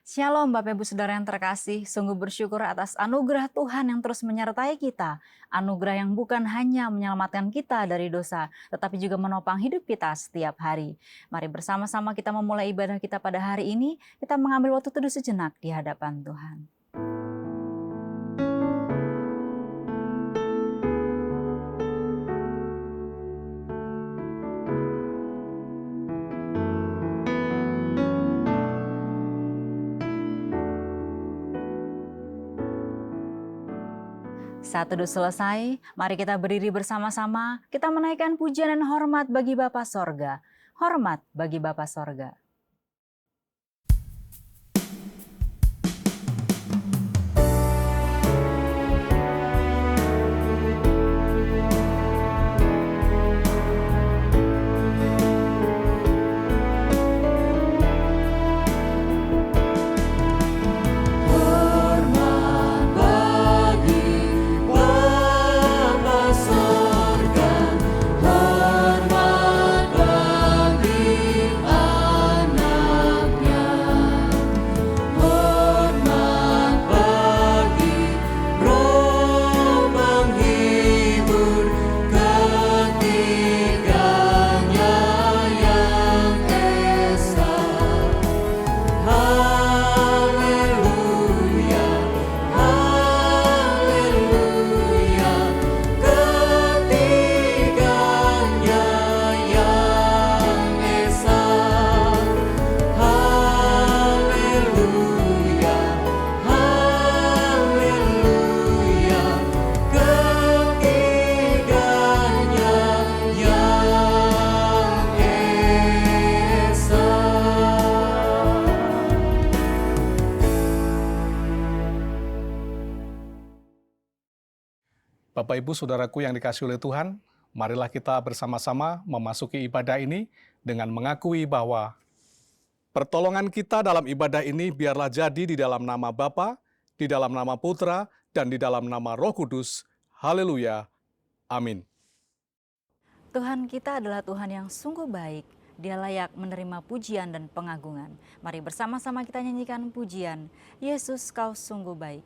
Shalom Bapak Ibu Saudara yang terkasih, sungguh bersyukur atas anugerah Tuhan yang terus menyertai kita. Anugerah yang bukan hanya menyelamatkan kita dari dosa, tetapi juga menopang hidup kita setiap hari. Mari bersama-sama kita memulai ibadah kita pada hari ini, kita mengambil waktu teduh sejenak di hadapan Tuhan. Saat teduh selesai, mari kita berdiri bersama-sama, kita menaikkan pujian dan hormat bagi Bapa Sorga. Hormat bagi Bapa Sorga. Bapak Ibu Saudaraku yang dikasihi oleh Tuhan, marilah kita bersama-sama memasuki ibadah ini dengan mengakui bahwa pertolongan kita dalam ibadah ini biarlah jadi di dalam nama Bapa, di dalam nama Putra, dan di dalam nama Roh Kudus. Haleluya. Amin. Tuhan kita adalah Tuhan yang sungguh baik. Dia layak menerima pujian dan pengagungan. Mari bersama-sama kita nyanyikan pujian, Yesus kau sungguh baik.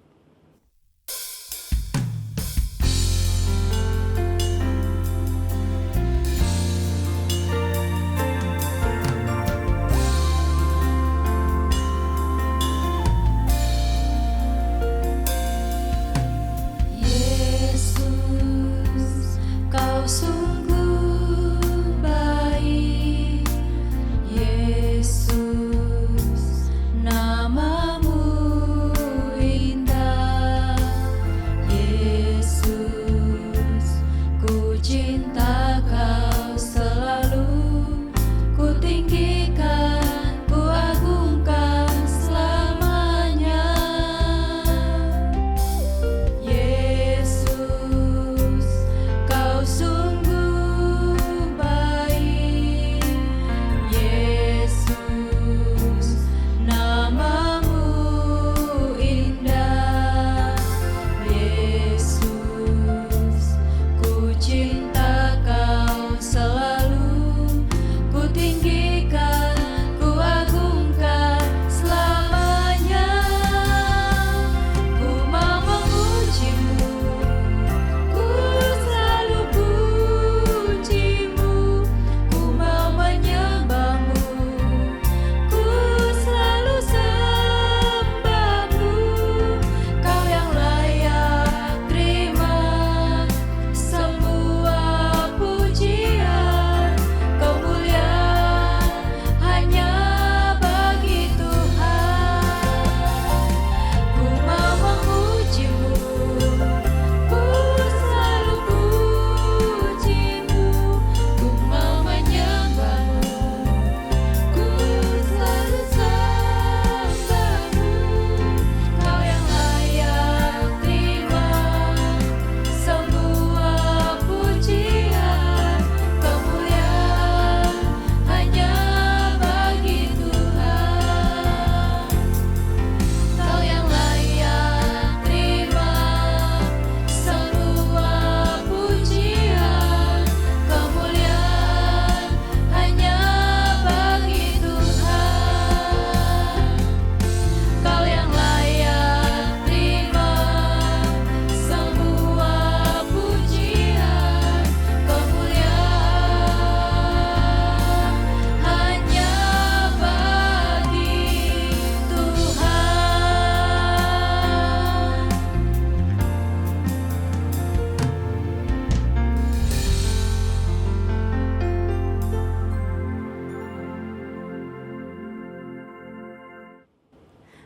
Yesus, namamu indah.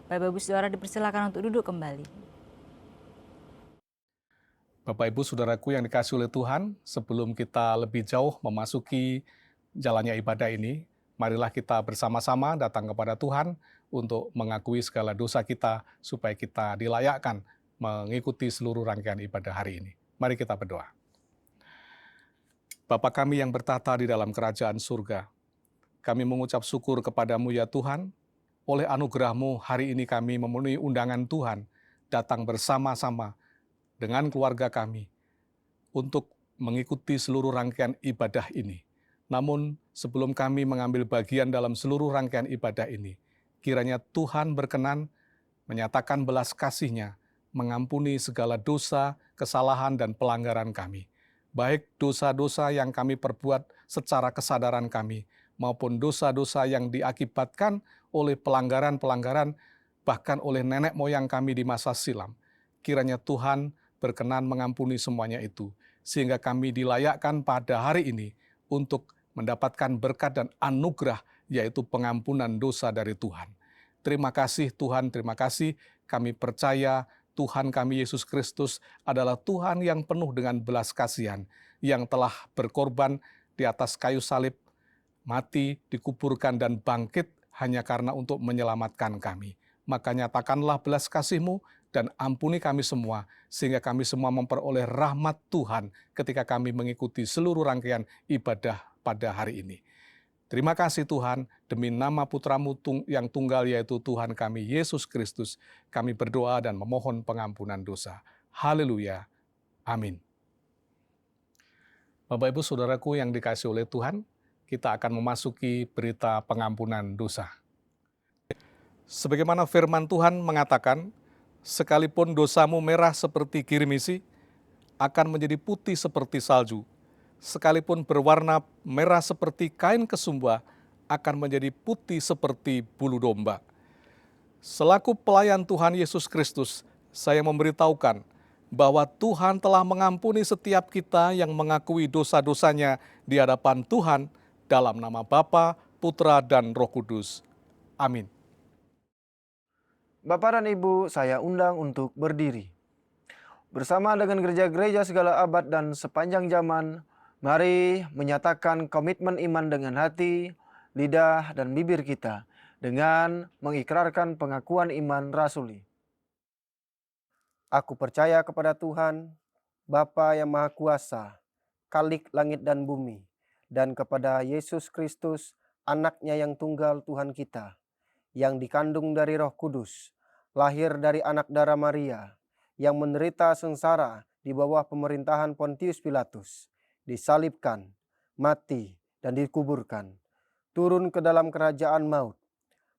Bapak Ibu Saudara dipersilakan untuk duduk kembali. Bapak Ibu Saudaraku yang dikasihi oleh Tuhan, sebelum kita lebih jauh memasuki jalannya ibadah ini, marilah kita bersama-sama datang kepada Tuhan untuk mengakui segala dosa kita supaya kita dilayakkan mengikuti seluruh rangkaian ibadah hari ini. Mari kita berdoa. Bapa kami yang bertata di dalam kerajaan surga, kami mengucap syukur kepadamu ya Tuhan, oleh anugerah-Mu hari ini kami memenuhi undangan Tuhan, datang bersama-sama dengan keluarga kami untuk mengikuti seluruh rangkaian ibadah ini. Namun sebelum kami mengambil bagian dalam seluruh rangkaian ibadah ini, kiranya Tuhan berkenan menyatakan belas kasih-Nya, mengampuni segala dosa, kesalahan, dan pelanggaran kami. Baik dosa-dosa yang kami perbuat secara kesadaran kami, maupun dosa-dosa yang diakibatkan oleh pelanggaran-pelanggaran, bahkan oleh nenek moyang kami di masa silam. Kiranya Tuhan berkenan mengampuni semuanya itu, sehingga kami dilayakkan pada hari ini untuk mendapatkan berkat dan anugerah, yaitu pengampunan dosa dari Tuhan. Terima kasih Tuhan, terima kasih. Kami percaya Tuhan kami Yesus Kristus adalah Tuhan yang penuh dengan belas kasihan, yang telah berkorban di atas kayu salib, mati, dikuburkan, dan bangkit hanya karena untuk menyelamatkan kami. Maka nyatakanlah belas kasih-Mu dan ampuni kami semua, sehingga kami semua memperoleh rahmat Tuhan ketika kami mengikuti seluruh rangkaian ibadah pada hari ini. Terima kasih Tuhan, demi nama Putra-Mu yang tunggal yaitu Tuhan kami Yesus Kristus, kami berdoa dan memohon pengampunan dosa. Haleluya. Amin. Bapak Ibu Saudaraku yang dikasihi oleh Tuhan, kita akan memasuki berita pengampunan dosa. Sebagaimana firman Tuhan mengatakan, sekalipun dosamu merah seperti kirmisi, akan menjadi putih seperti salju. Sekalipun berwarna merah seperti kain kesumba, akan menjadi putih seperti bulu domba. Selaku pelayan Tuhan Yesus Kristus, saya memberitahukan bahwa Tuhan telah mengampuni setiap kita yang mengakui dosa-dosanya di hadapan Tuhan dalam nama Bapa, Putra, dan Roh Kudus. Amin. Bapak dan Ibu, saya undang untuk berdiri. Bersama dengan gereja-gereja segala abad dan sepanjang zaman, mari menyatakan komitmen iman dengan hati, lidah, dan bibir kita dengan mengikrarkan pengakuan iman rasuli. Aku percaya kepada Tuhan, Bapa yang Maha Kuasa, Khalik langit dan bumi, dan kepada Yesus Kristus, Anak-Nya yang tunggal Tuhan kita, yang dikandung dari Roh Kudus, lahir dari anak darah Maria, yang menderita sengsara di bawah pemerintahan Pontius Pilatus, disalibkan, mati, dan dikuburkan, turun ke dalam kerajaan maut.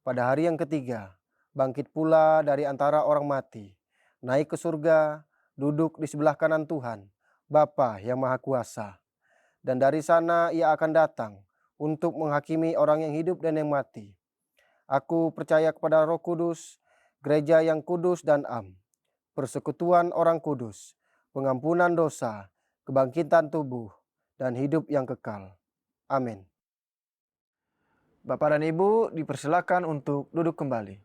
Pada hari yang ketiga, bangkit pula dari antara orang mati, naik ke surga, duduk di sebelah kanan Tuhan, Bapa yang Maha Kuasa. Dan dari sana Ia akan datang untuk menghakimi orang yang hidup dan yang mati. Aku percaya kepada Roh Kudus, gereja yang kudus dan am, persekutuan orang kudus, pengampunan dosa, kebangkitan tubuh, dan hidup yang kekal. Amin. Bapak dan Ibu dipersilakan untuk duduk kembali.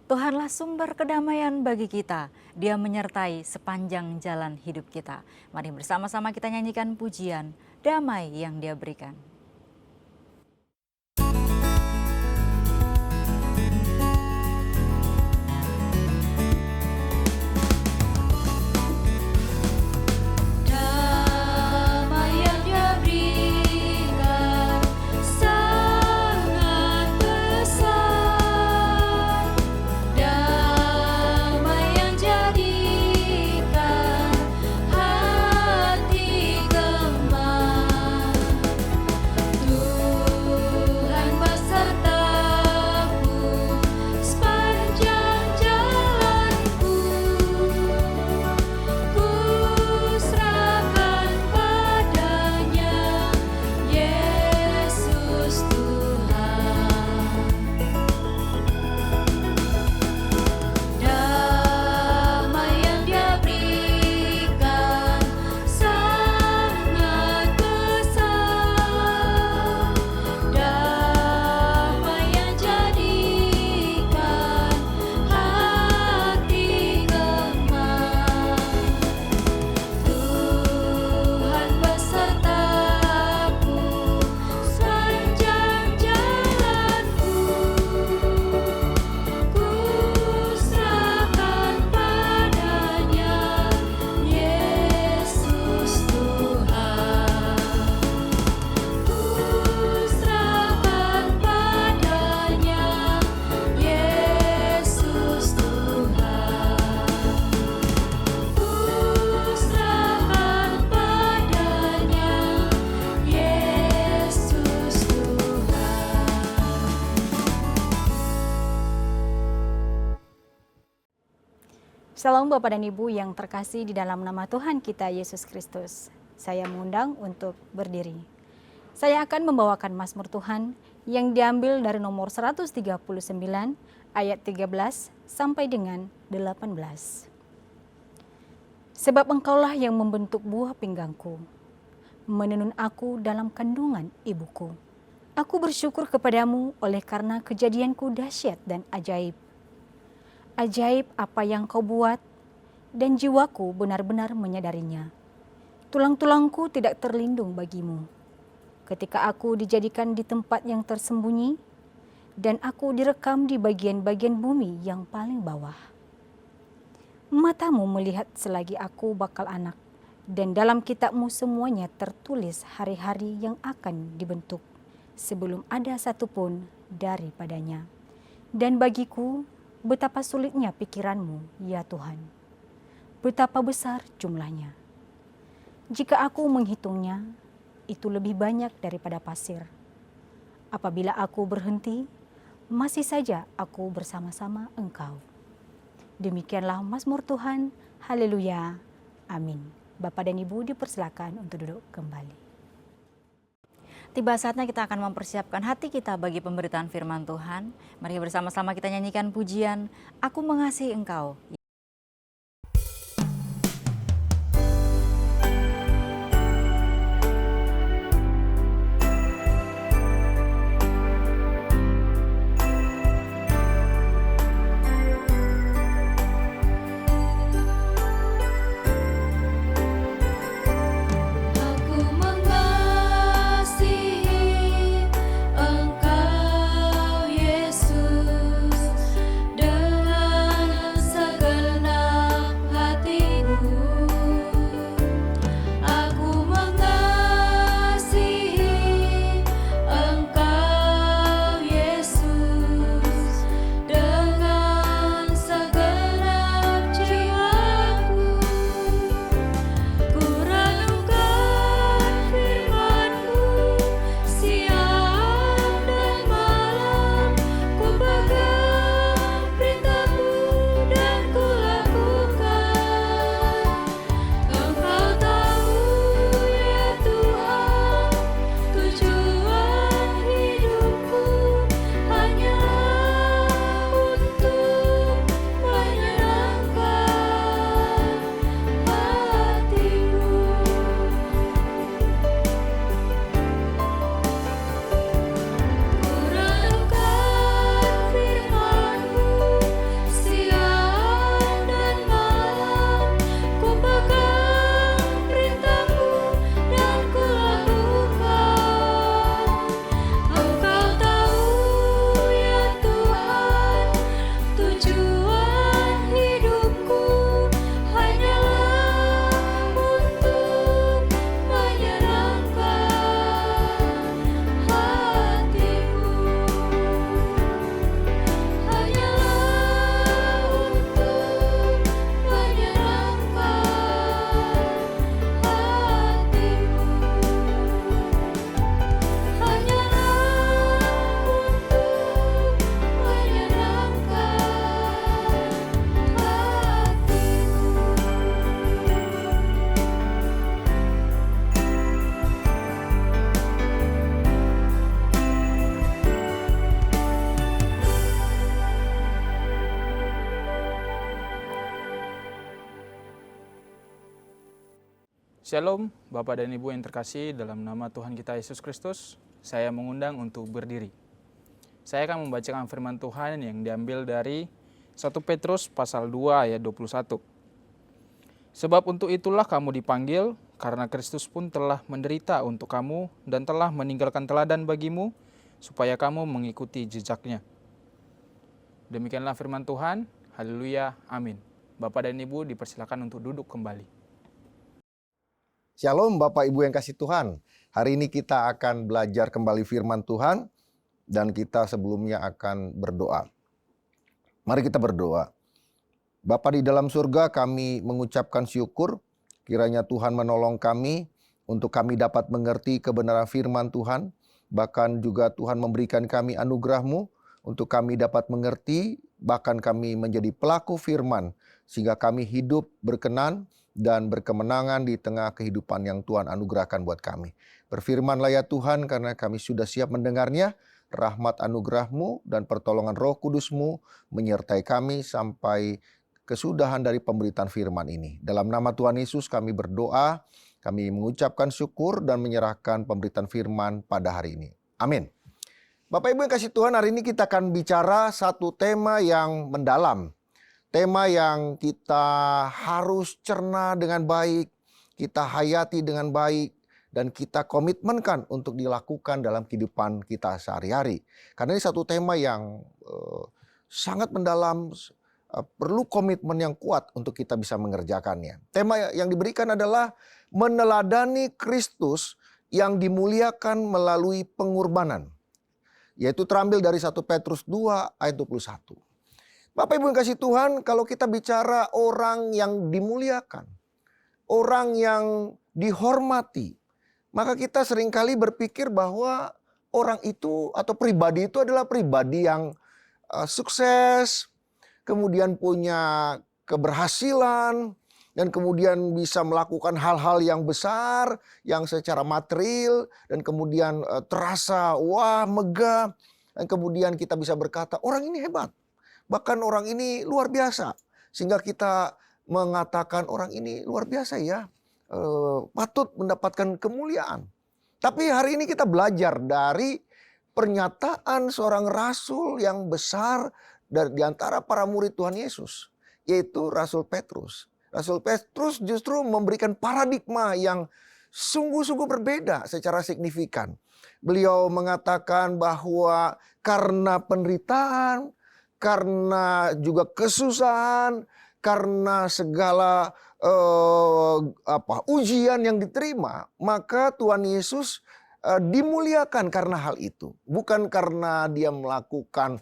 Tuhanlah sumber kedamaian bagi kita. Dia menyertai sepanjang jalan hidup kita. Mari bersama-sama kita nyanyikan pujian damai yang Dia berikan. Shalom Bapak dan Ibu yang terkasih di dalam nama Tuhan kita Yesus Kristus. Saya mengundang untuk berdiri. Saya akan membawakan Mazmur Tuhan yang diambil dari nomor 139 ayat 13 sampai dengan 18. Sebab Engkaulah yang membentuk buah pinggangku, menenun aku dalam kandungan ibuku. Aku bersyukur kepadamu oleh karena kejadianku dahsyat dan ajaib. Ajaib apa yang kau buat, dan jiwaku benar-benar menyadarinya. Tulang-tulangku tidak terlindung bagimu. Ketika aku dijadikan di tempat yang tersembunyi, dan aku direkam di bagian-bagian bumi yang paling bawah. Matamu melihat selagi aku bakal anak, dan dalam kitabmu semuanya tertulis hari-hari yang akan dibentuk, sebelum ada satupun daripadanya. Dan bagiku, betapa sulitnya pikiranmu, ya Tuhan. Betapa besar jumlahnya. Jika aku menghitungnya, itu lebih banyak daripada pasir. Apabila aku berhenti, masih saja aku bersama-sama Engkau. Demikianlah Mazmur Tuhan. Haleluya. Amin. Bapak dan Ibu dipersilakan untuk duduk kembali. Tiba saatnya kita akan mempersiapkan hati kita bagi pemberitaan firman Tuhan. Mari bersama-sama kita nyanyikan pujian, Aku Mengasihi Engkau. Shalom, Bapak dan Ibu yang terkasih, dalam nama Tuhan kita Yesus Kristus, saya mengundang untuk berdiri. Saya akan membacakan firman Tuhan yang diambil dari 1 Petrus pasal 2 ayat 21. Sebab untuk itulah kamu dipanggil, karena Kristus pun telah menderita untuk kamu dan telah meninggalkan teladan bagimu, supaya kamu mengikuti jejaknya. Demikianlah firman Tuhan, haleluya, amin. Bapak dan Ibu dipersilakan untuk duduk kembali. Shalom Bapak Ibu yang kasih Tuhan. Hari ini kita akan belajar kembali firman Tuhan dan kita sebelumnya akan berdoa. Mari kita berdoa. Bapa di dalam surga, kami mengucapkan syukur kiranya Tuhan menolong kami untuk kami dapat mengerti kebenaran firman Tuhan. Bahkan juga Tuhan memberikan kami anugerah-Mu untuk kami dapat mengerti, bahkan kami menjadi pelaku firman sehingga kami hidup berkenan dan berkemenangan di tengah kehidupan yang Tuhan anugerahkan buat kami. Berfirmanlah ya Tuhan, karena kami sudah siap mendengarnya. Rahmat anugerah-Mu dan pertolongan Roh Kudus-Mu menyertai kami sampai kesudahan dari pemberitaan firman ini. Dalam nama Tuhan Yesus kami berdoa, kami mengucapkan syukur dan menyerahkan pemberitaan firman pada hari ini. Amin. Bapak Ibu yang kasih Tuhan, hari ini kita akan bicara satu tema yang mendalam. Tema yang kita harus cerna dengan baik, kita hayati dengan baik, dan kita komitmenkan untuk dilakukan dalam kehidupan kita sehari-hari. Karena ini satu tema yang sangat mendalam, perlu komitmen yang kuat untuk kita bisa mengerjakannya. Tema yang diberikan adalah meneladani Kristus yang dimuliakan melalui pengorbanan. Yaitu terambil dari 1 Petrus 2 ayat 21. Bapak Ibu yang kasih Tuhan, kalau kita bicara orang yang dimuliakan, orang yang dihormati, maka kita seringkali berpikir bahwa orang itu atau pribadi itu adalah pribadi yang sukses, kemudian punya keberhasilan, dan kemudian bisa melakukan hal-hal yang besar, yang secara material, dan kemudian terasa wah megah, dan kemudian kita bisa berkata orang ini hebat, bahkan orang ini luar biasa, sehingga kita mengatakan orang ini luar biasa ya. Patut mendapatkan kemuliaan. Tapi hari ini kita belajar dari pernyataan seorang rasul yang besar di antara para murid Tuhan Yesus, yaitu Rasul Petrus. Rasul Petrus justru memberikan paradigma yang sungguh-sungguh berbeda secara signifikan. Beliau mengatakan bahwa karena penderitaan, karena juga kesusahan, karena segala ujian yang diterima, maka Tuhan Yesus dimuliakan karena hal itu. Bukan karena dia melakukan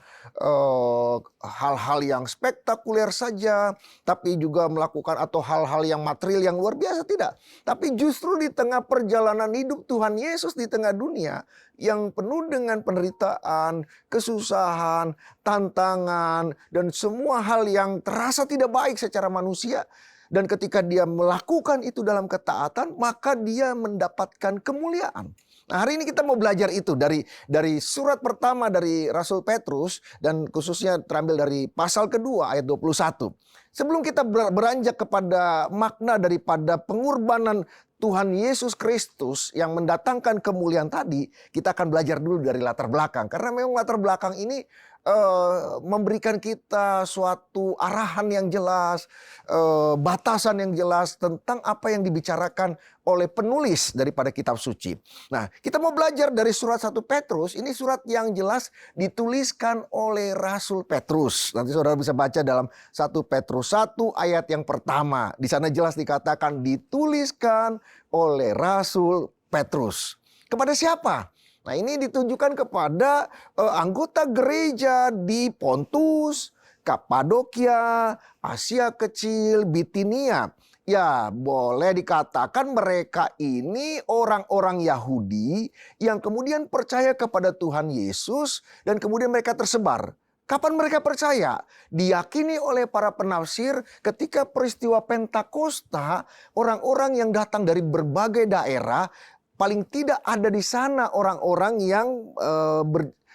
hal-hal yang spektakuler saja, tapi juga melakukan atau hal-hal yang material yang luar biasa, tidak. Tapi justru di tengah perjalanan hidup Tuhan Yesus di tengah dunia yang penuh dengan penderitaan, kesusahan, tantangan, dan semua hal yang terasa tidak baik secara manusia. Dan ketika dia melakukan itu dalam ketaatan, maka dia mendapatkan kemuliaan. Nah, hari ini kita mau belajar itu dari surat pertama dari Rasul Petrus, dan khususnya terambil dari pasal kedua ayat 21. Sebelum kita beranjak kepada makna daripada pengorbanan Tuhan Yesus Kristus yang mendatangkan kemuliaan tadi, kita akan belajar dulu dari latar belakang. Karena memang latar belakang ini memberikan kita suatu arahan yang jelas, batasan yang jelas tentang apa yang dibicarakan oleh penulis daripada kitab suci. Nah, kita mau belajar dari surat 1 Petrus. Ini surat yang jelas dituliskan oleh Rasul Petrus. Nanti saudara bisa baca dalam 1 Petrus 1 ayat yang pertama. Di sana jelas dikatakan dituliskan oleh Rasul Petrus. Kepada siapa? Nah, ini ditujukan kepada anggota gereja di Pontus, Kapadokia, Asia Kecil, Bitinia. Ya, boleh dikatakan mereka ini orang-orang Yahudi yang kemudian percaya kepada Tuhan Yesus dan kemudian mereka tersebar. Kapan mereka percaya? Diyakini oleh para penafsir ketika peristiwa Pentakosta, orang-orang yang datang dari berbagai daerah, paling tidak ada di sana orang-orang yang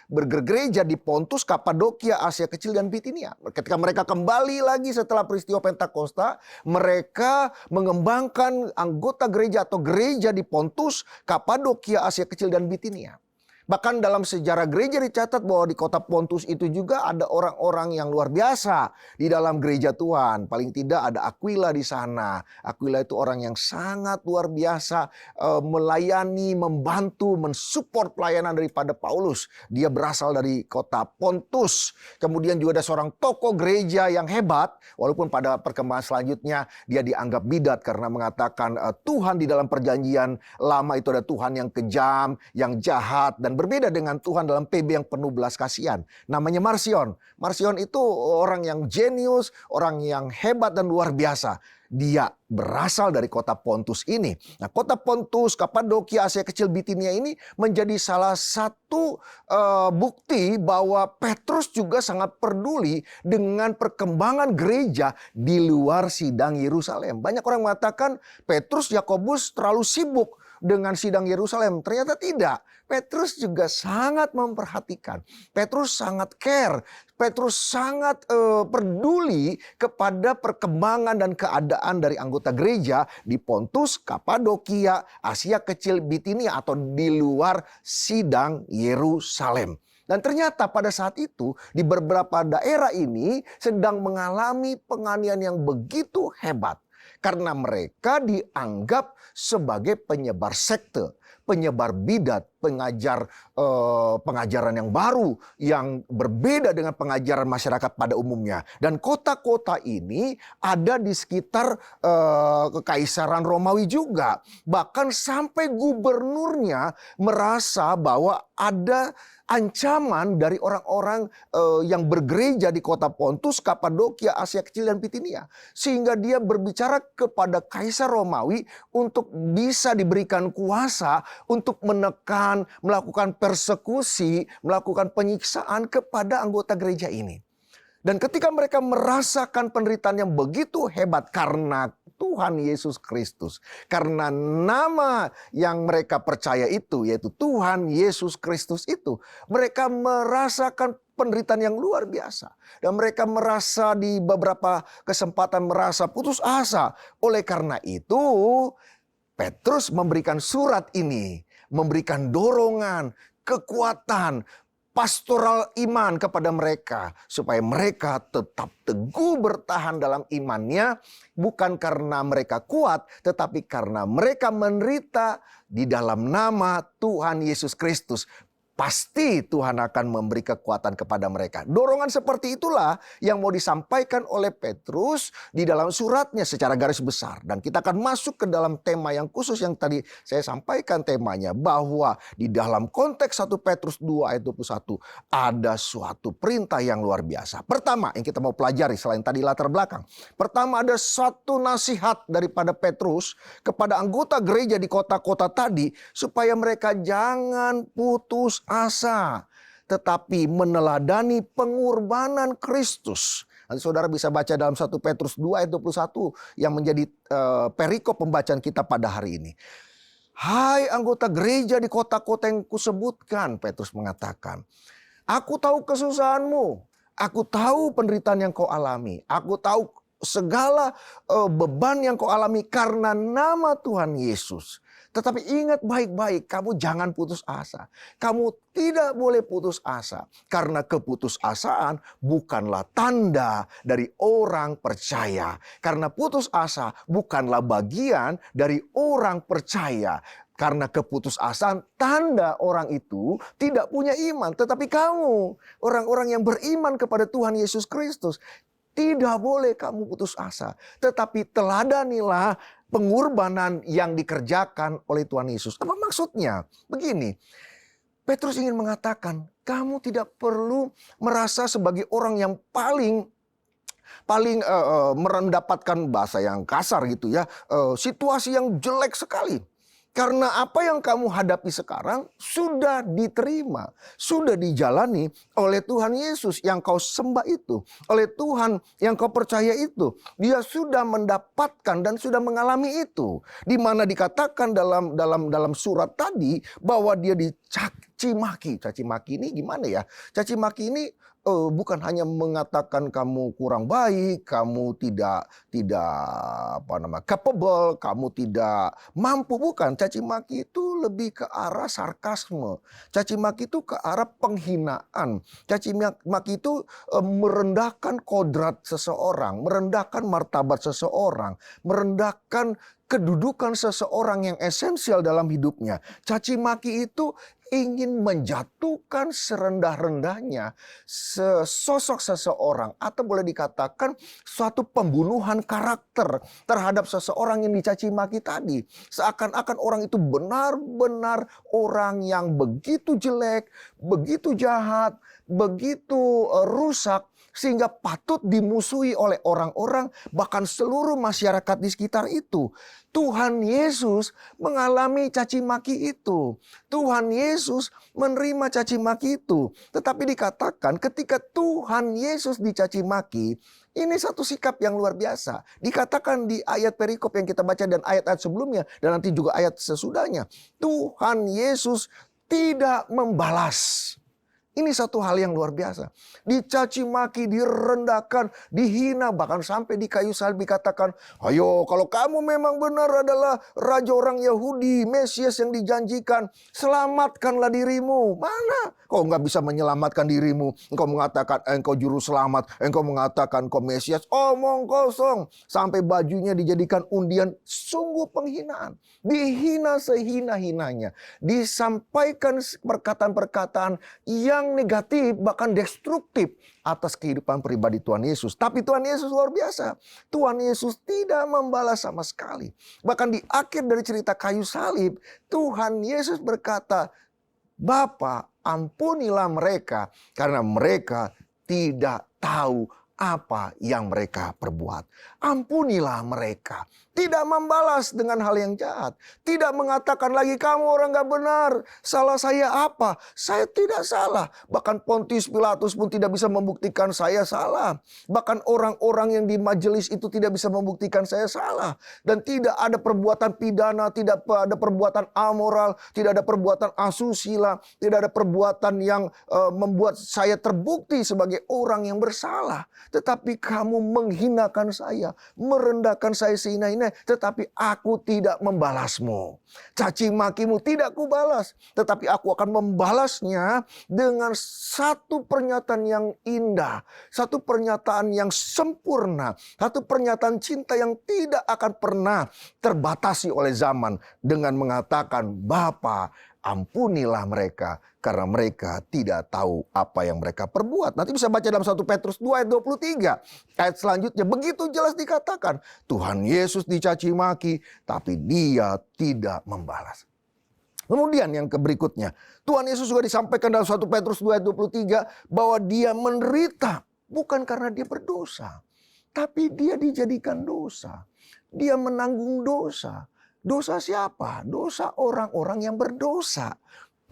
bergereja di Pontus, Kapadokia, Asia Kecil, dan Bitinia. Ketika mereka kembali lagi setelah peristiwa Pentakosta, mereka mengembangkan anggota gereja atau gereja di Pontus, Kapadokia, Asia Kecil, dan Bitinia. Bahkan dalam sejarah gereja dicatat bahwa di kota Pontus itu juga ada orang-orang yang luar biasa di dalam gereja Tuhan. Paling tidak ada Aquila di sana. Aquila itu orang yang sangat luar biasa melayani, membantu, mensupport pelayanan daripada Paulus. Dia berasal dari kota Pontus. Kemudian juga ada seorang tokoh gereja yang hebat. Walaupun pada perkembangan selanjutnya dia dianggap bidat karena mengatakan Tuhan di dalam perjanjian lama itu ada Tuhan yang kejam, yang jahat, dan berbeda dengan Tuhan dalam PB yang penuh belas kasihan. Namanya Marsion. Marsion itu orang yang jenius, orang yang hebat dan luar biasa. Dia berasal dari kota Pontus ini. Nah, kota Pontus, Kapadokia, Asia Kecil, Bitinia ini menjadi salah satu bukti bahwa Petrus juga sangat peduli dengan perkembangan gereja di luar sidang Yerusalem. Banyak orang mengatakan Petrus, Yakobus terlalu sibuk dengan sidang Yerusalem. Ternyata tidak. Petrus juga sangat memperhatikan. Petrus sangat care. Petrus sangat peduli kepada perkembangan dan keadaan dari anggota gereja di Pontus, Kapadokia, Asia Kecil, Bitinia atau di luar sidang Yerusalem. Dan ternyata pada saat itu di beberapa daerah ini sedang mengalami penganiayaan yang begitu hebat. Karena mereka dianggap sebagai penyebar sekte, penyebar bidat, pengajaran yang baru yang berbeda dengan pengajaran masyarakat pada umumnya. Dan kota-kota ini ada di sekitar Kekaisaran Romawi juga. Bahkan sampai gubernurnya merasa bahwa ada ancaman dari orang-orang yang bergereja di kota Pontus, Kapadokia, Asia Kecil dan Bitinia. Sehingga dia berbicara kepada Kaisar Romawi untuk bisa diberikan kuasa untuk menekan, melakukan persekusi, melakukan penyiksaan kepada anggota gereja ini. Dan ketika mereka merasakan penderitaan yang begitu hebat karena Tuhan Yesus Kristus, karena nama yang mereka percaya itu, yaitu Tuhan Yesus Kristus itu, mereka merasakan penderitaan yang luar biasa. Dan mereka merasa di beberapa kesempatan merasa putus asa. Oleh karena itu, Petrus memberikan surat ini, memberikan dorongan, kekuatan, pastoral iman kepada mereka supaya mereka tetap teguh bertahan dalam imannya, bukan karena mereka kuat tetapi karena mereka menderita di dalam nama Tuhan Yesus Kristus. Pasti Tuhan akan memberi kekuatan kepada mereka. Dorongan seperti itulah yang mau disampaikan oleh Petrus di dalam suratnya secara garis besar. Dan kita akan masuk ke dalam tema yang khusus yang tadi saya sampaikan temanya. Bahwa di dalam konteks 1 Petrus 2 ayat 21 ada suatu perintah yang luar biasa. Pertama yang kita mau pelajari selain tadi latar belakang. Pertama ada satu nasihat daripada Petrus kepada anggota gereja di kota-kota tadi. Supaya mereka jangan putus asa, tetapi meneladani pengorbanan Kristus. Nanti saudara bisa baca dalam 1 Petrus 2 ayat 21 yang menjadi perikop pembacaan kita pada hari ini. Hai anggota gereja di kota-kota yang kusebutkan, Petrus mengatakan, aku tahu kesusahanmu, aku tahu penderitaan yang kau alami, aku tahu segala beban yang kau alami karena nama Tuhan Yesus. Tetapi ingat baik-baik, kamu jangan putus asa. Kamu tidak boleh putus asa. Karena keputusasaan bukanlah tanda dari orang percaya. Karena putus asa bukanlah bagian dari orang percaya. Karena keputusasaan tanda orang itu tidak punya iman. Tetapi kamu, orang-orang yang beriman kepada Tuhan Yesus Kristus, tidak boleh kamu putus asa. Tetapi teladanilah pengorbanan yang dikerjakan oleh Tuhan Yesus. Apa maksudnya? Begini, Petrus ingin mengatakan, kamu tidak perlu merasa sebagai orang yang paling mendapatkan bahasa yang kasar gitu ya, situasi yang jelek sekali. Karena apa yang kamu hadapi sekarang sudah diterima, sudah dijalani oleh Tuhan Yesus yang kau sembah itu, oleh Tuhan yang kau percaya itu. Dia sudah mendapatkan dan sudah mengalami itu. Di mana dikatakan dalam surat tadi bahwa dia dicaci maki. Caci maki ini gimana ya? Caci maki ini bukan hanya mengatakan kamu kurang baik, kamu tidak capable, kamu tidak mampu, bukan. Caci maki itu lebih ke arah sarkasme. Caci maki itu ke arah penghinaan. Caci maki itu merendahkan kodrat seseorang, merendahkan martabat seseorang, merendahkan kedudukan seseorang yang esensial dalam hidupnya. Caci maki itu ingin menjatuhkan serendah-rendahnya sosok seseorang, atau boleh dikatakan suatu pembunuhan karakter terhadap seseorang yang dicaci maki tadi. Seakan-akan orang itu benar-benar orang yang begitu jelek, begitu jahat, begitu rusak, sehingga patut dimusuhi oleh orang-orang, bahkan seluruh masyarakat di sekitar itu. Tuhan Yesus mengalami caci maki itu. Tuhan Yesus menerima caci maki itu. Tetapi dikatakan ketika Tuhan Yesus dicaci maki, ini satu sikap yang luar biasa. Dikatakan di ayat perikop yang kita baca dan ayat-ayat sebelumnya, dan nanti juga ayat sesudahnya. Tuhan Yesus tidak membalas. Ini satu hal yang luar biasa. Dicaci maki, direndahkan, dihina, bahkan sampai di kayu salib dikatakan, ayo kalau kamu memang benar adalah raja orang Yahudi, Mesias yang dijanjikan, selamatkanlah dirimu. Mana? Kau nggak bisa menyelamatkan dirimu. Engkau mengatakan engkau juru selamat, engkau mengatakan kau Mesias. Omong kosong. Sampai bajunya dijadikan undian, sungguh penghinaan. Dihina sehina-hinanya. Disampaikan perkataan-perkataan yang negatif, bahkan destruktif atas kehidupan pribadi Tuhan Yesus. Tapi Tuhan Yesus luar biasa. Tuhan Yesus tidak membalas sama sekali. Bahkan di akhir dari cerita kayu salib, Tuhan Yesus berkata, Bapa, ampunilah mereka karena mereka tidak tahu apa yang mereka perbuat. Ampunilah mereka. Tidak membalas dengan hal yang jahat. Tidak mengatakan lagi kamu orang gak benar. Salah saya apa? Saya tidak salah. Bahkan Pontius Pilatus pun tidak bisa membuktikan saya salah. Bahkan orang-orang yang di majelis itu tidak bisa membuktikan saya salah. Dan tidak ada perbuatan pidana, tidak ada perbuatan amoral, tidak ada perbuatan asusila, tidak ada perbuatan yang membuat saya terbukti sebagai orang yang bersalah. Tetapi kamu menghinakan saya, merendahkan saya sehina-hina, tetapi aku tidak membalasmu. Caci makimu tidak kubalas, tetapi aku akan membalasnya dengan satu pernyataan yang indah, satu pernyataan yang sempurna, satu pernyataan cinta yang tidak akan pernah terbatasi oleh zaman, dengan mengatakan, Bapa, ampunilah mereka karena mereka tidak tahu apa yang mereka perbuat. Nanti bisa baca dalam 1 Petrus 2 ayat 23. Ayat selanjutnya begitu jelas dikatakan, Tuhan Yesus dicaci maki, tapi dia tidak membalas. Kemudian yang berikutnya, Tuhan Yesus juga disampaikan dalam 1 Petrus 2 ayat 23 bahwa dia menderita bukan karena dia berdosa, tapi dia dijadikan dosa. Dia menanggung dosa. Dosa siapa? Dosa orang-orang yang berdosa.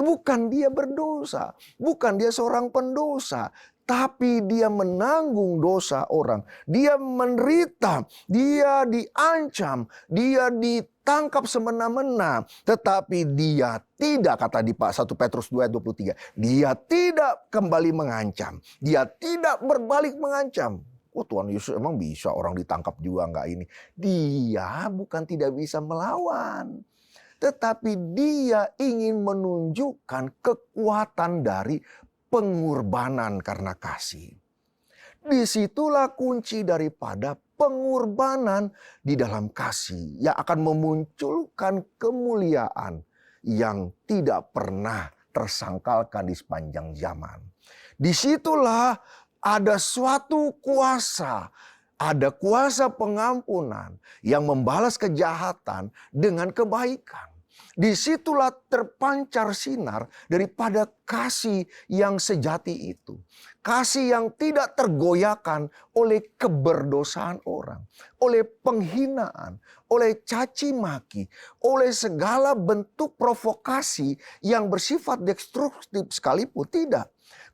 Bukan dia berdosa, bukan dia seorang pendosa, tapi dia menanggung dosa orang. Dia menderita, dia diancam, dia ditangkap semena-mena, tetapi dia tidak, kata di 1 Petrus 2 ayat 23, dia tidak kembali mengancam, dia tidak berbalik mengancam. Oh, Tuhan Yesus emang bisa orang ditangkap juga nggak ini? Dia bukan tidak bisa melawan, tetapi dia ingin menunjukkan kekuatan dari pengorbanan karena kasih. Disitulah kunci daripada pengorbanan di dalam kasih yang akan memunculkan kemuliaan yang tidak pernah tersangkalkan di sepanjang zaman. Disitulah ada suatu kuasa, ada kuasa pengampunan yang membalas kejahatan dengan kebaikan. Disitulah terpancar sinar daripada kasih yang sejati itu. Kasih yang tidak tergoyahkan oleh keberdosaan orang, oleh penghinaan, oleh caci maki, oleh segala bentuk provokasi yang bersifat destruktif sekalipun, tidak.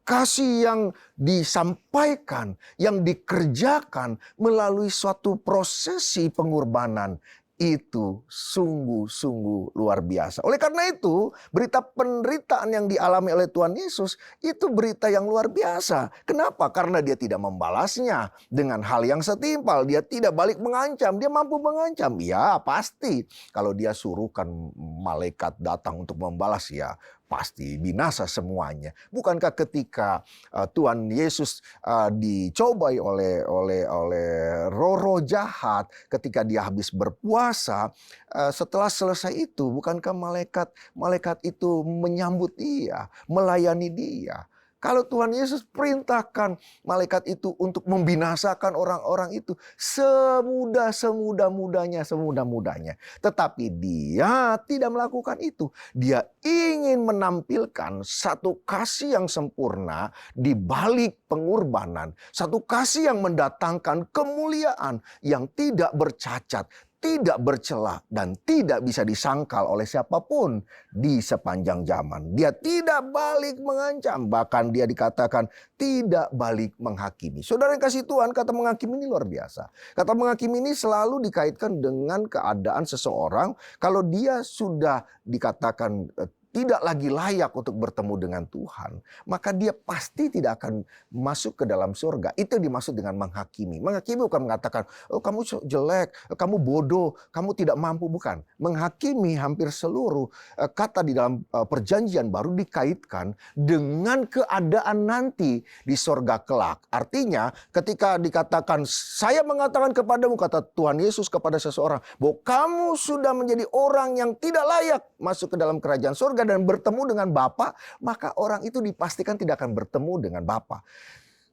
Kasih yang disampaikan, yang dikerjakan melalui suatu prosesi pengorbanan, itu sungguh-sungguh luar biasa. Oleh karena itu, berita penderitaan yang dialami oleh Tuhan Yesus itu berita yang luar biasa. Kenapa? Karena dia tidak membalasnya dengan hal yang setimpal. Dia tidak balik mengancam. Dia mampu mengancam. Ya, pasti. Kalau dia suruhkan malaikat datang untuk membalas, ya pasti binasa semuanya. Bukankah ketika Tuhan Yesus dicobai oleh roh-roh jahat ketika dia habis berpuasa, setelah selesai itu bukankah malaikat itu menyambut dia, melayani dia? Kalau Tuhan Yesus perintahkan malaikat itu untuk membinasakan orang-orang itu semudah-mudahnya. Tetapi dia tidak melakukan itu. Dia ingin menampilkan satu kasih yang sempurna di balik pengorbanan. Satu kasih yang mendatangkan kemuliaan yang tidak bercacat, tidak bercela, dan tidak bisa disangkal oleh siapapun di sepanjang zaman. Dia tidak balik mengancam, bahkan dia dikatakan tidak balik menghakimi. Saudara yang kasih Tuhan, kata menghakimi ini luar biasa. Kata menghakimi ini selalu dikaitkan dengan keadaan seseorang kalau dia sudah dikatakan tidak lagi layak untuk bertemu dengan Tuhan, maka dia pasti tidak akan masuk ke dalam surga. Itu dimaksud dengan menghakimi. Menghakimi bukan mengatakan, oh kamu jelek, kamu bodoh, kamu tidak mampu. Bukan. Menghakimi hampir seluruh kata di dalam perjanjian baru dikaitkan dengan keadaan nanti di surga kelak. Artinya ketika dikatakan, saya mengatakan kepadamu, kata Tuhan Yesus kepada seseorang, bahwa kamu sudah menjadi orang yang tidak layak masuk ke dalam kerajaan surga dan bertemu dengan Bapa, maka orang itu dipastikan tidak akan bertemu dengan Bapa.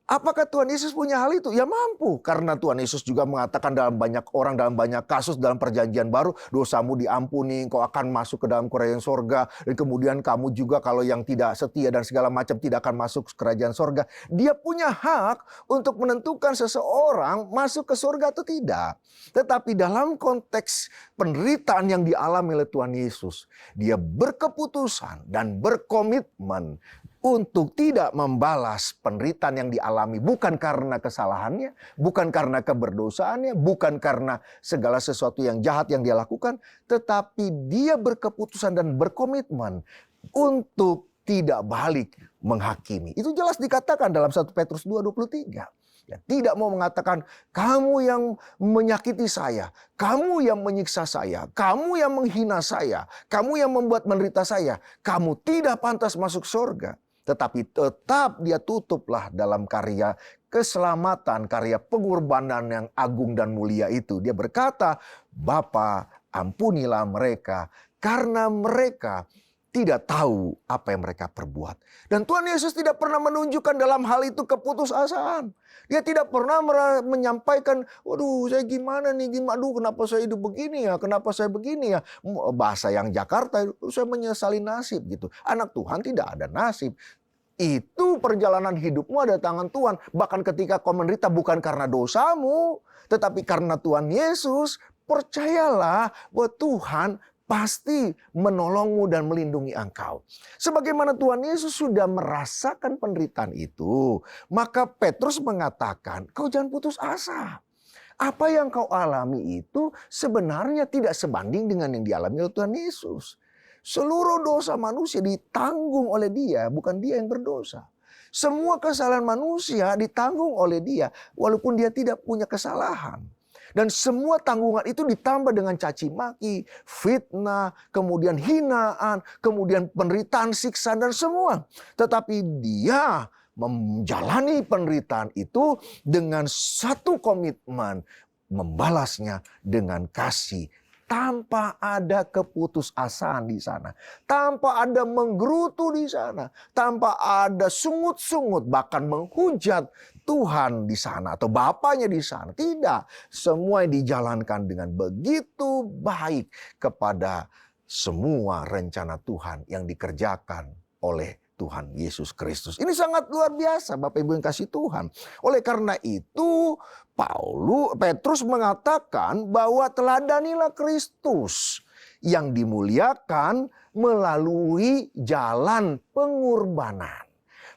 Apakah Tuhan Yesus punya hal itu? Ya mampu, karena Tuhan Yesus juga mengatakan dalam banyak orang, dalam banyak kasus dalam perjanjian baru, dosamu diampuni, engkau akan masuk ke dalam kerajaan sorga, dan kemudian kamu juga kalau yang tidak setia dan segala macam tidak akan masuk ke kerajaan sorga. Dia punya hak untuk menentukan seseorang masuk ke sorga atau tidak. Tetapi dalam konteks penderitaan yang dialami oleh Tuhan Yesus, dia berkeputusan dan berkomitmen untuk tidak membalas penderitaan yang dialami, bukan karena kesalahannya, bukan karena keberdosaannya, bukan karena segala sesuatu yang jahat yang dia lakukan, tetapi dia berkeputusan dan berkomitmen untuk tidak balik menghakimi. Itu jelas dikatakan dalam 1 Petrus 2:23. Ya, tidak mau mengatakan, kamu yang menyakiti saya, kamu yang menyiksa saya, kamu yang menghina saya, kamu yang membuat menderita saya, kamu tidak pantas masuk surga. Tetapi tetap dia tutuplah dalam karya keselamatan, karya pengorbanan yang agung dan mulia itu. Dia berkata, Bapa, ampunilah mereka karena mereka tidak tahu apa yang mereka perbuat. Dan Tuhan Yesus tidak pernah menunjukkan dalam hal itu keputusasaan. Dia tidak pernah menyampaikan, waduh saya gimana nih, aduh kenapa saya hidup begini ya, kenapa saya begini ya. Bahasa yang Jakarta, saya menyesali nasib gitu. Anak Tuhan tidak ada nasib. Itu perjalanan hidupmu ada tangan Tuhan. Bahkan ketika kau menderita bukan karena dosamu, tetapi karena Tuhan Yesus, percayalah bahwa Tuhan pasti menolongmu dan melindungi engkau. Sebagaimana Tuhan Yesus sudah merasakan penderitaan itu, maka Petrus mengatakan, kau jangan putus asa. Apa yang kau alami itu sebenarnya tidak sebanding dengan yang dialami oleh Tuhan Yesus. Seluruh dosa manusia ditanggung oleh Dia, bukan Dia yang berdosa. Semua kesalahan manusia ditanggung oleh Dia, walaupun Dia tidak punya kesalahan. Dan semua tanggungan itu ditambah dengan caci maki, fitnah, kemudian hinaan, kemudian penderitaan, siksaan, dan semua. Tetapi Dia menjalani penderitaan itu dengan satu komitmen, membalasnya dengan kasih. Tanpa ada keputusasaan di sana. Tanpa ada menggerutu di sana. Tanpa ada sungut-sungut bahkan menghujat Tuhan di sana atau Bapaknya di sana. Tidak. Semua dijalankan dengan begitu baik kepada semua rencana Tuhan yang dikerjakan oleh Tuhan Yesus Kristus. Ini sangat luar biasa Bapak Ibu yang kasih Tuhan. Oleh karena itu Petrus mengatakan bahwa teladanilah Kristus yang dimuliakan melalui jalan pengorbanan.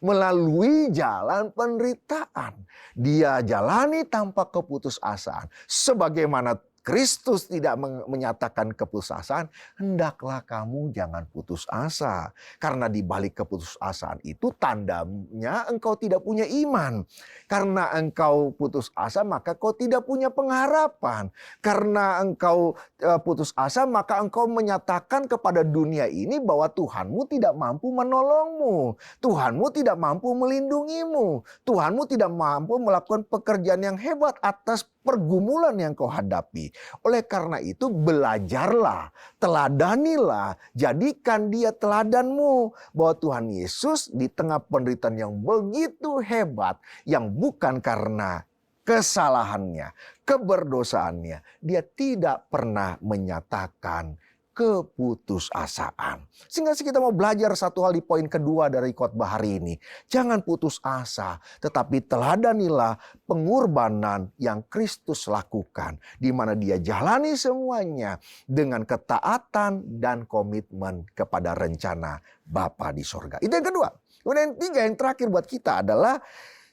Melalui jalan penderitaan. Dia jalani tanpa keputusasaan. Sebagaimana Kristus tidak menyatakan keputusasaan, hendaklah kamu jangan putus asa. Karena di balik keputusasaan itu tandanya engkau tidak punya iman. Karena engkau putus asa maka kau tidak punya pengharapan. Karena engkau putus asa maka engkau menyatakan kepada dunia ini bahwa Tuhanmu tidak mampu menolongmu. Tuhanmu tidak mampu melindungimu. Tuhanmu tidak mampu melakukan pekerjaan yang hebat atas pergumulan yang kau hadapi. Oleh karena itu belajarlah, teladanilah, jadikan dia teladanmu. Bahwa Tuhan Yesus di tengah penderitaan yang begitu hebat, yang bukan karena kesalahannya, keberdosaannya, dia tidak pernah menyatakan keputusasaan. Sehingga kita mau belajar satu hal di poin kedua dari khotbah hari ini. Jangan putus asa, tetapi teladanilah pengorbanan yang Kristus lakukan. Di mana dia jalani semuanya dengan ketaatan dan komitmen kepada rencana Bapa di sorga. Itu yang kedua. Kemudian yang ketiga, yang terakhir buat kita adalah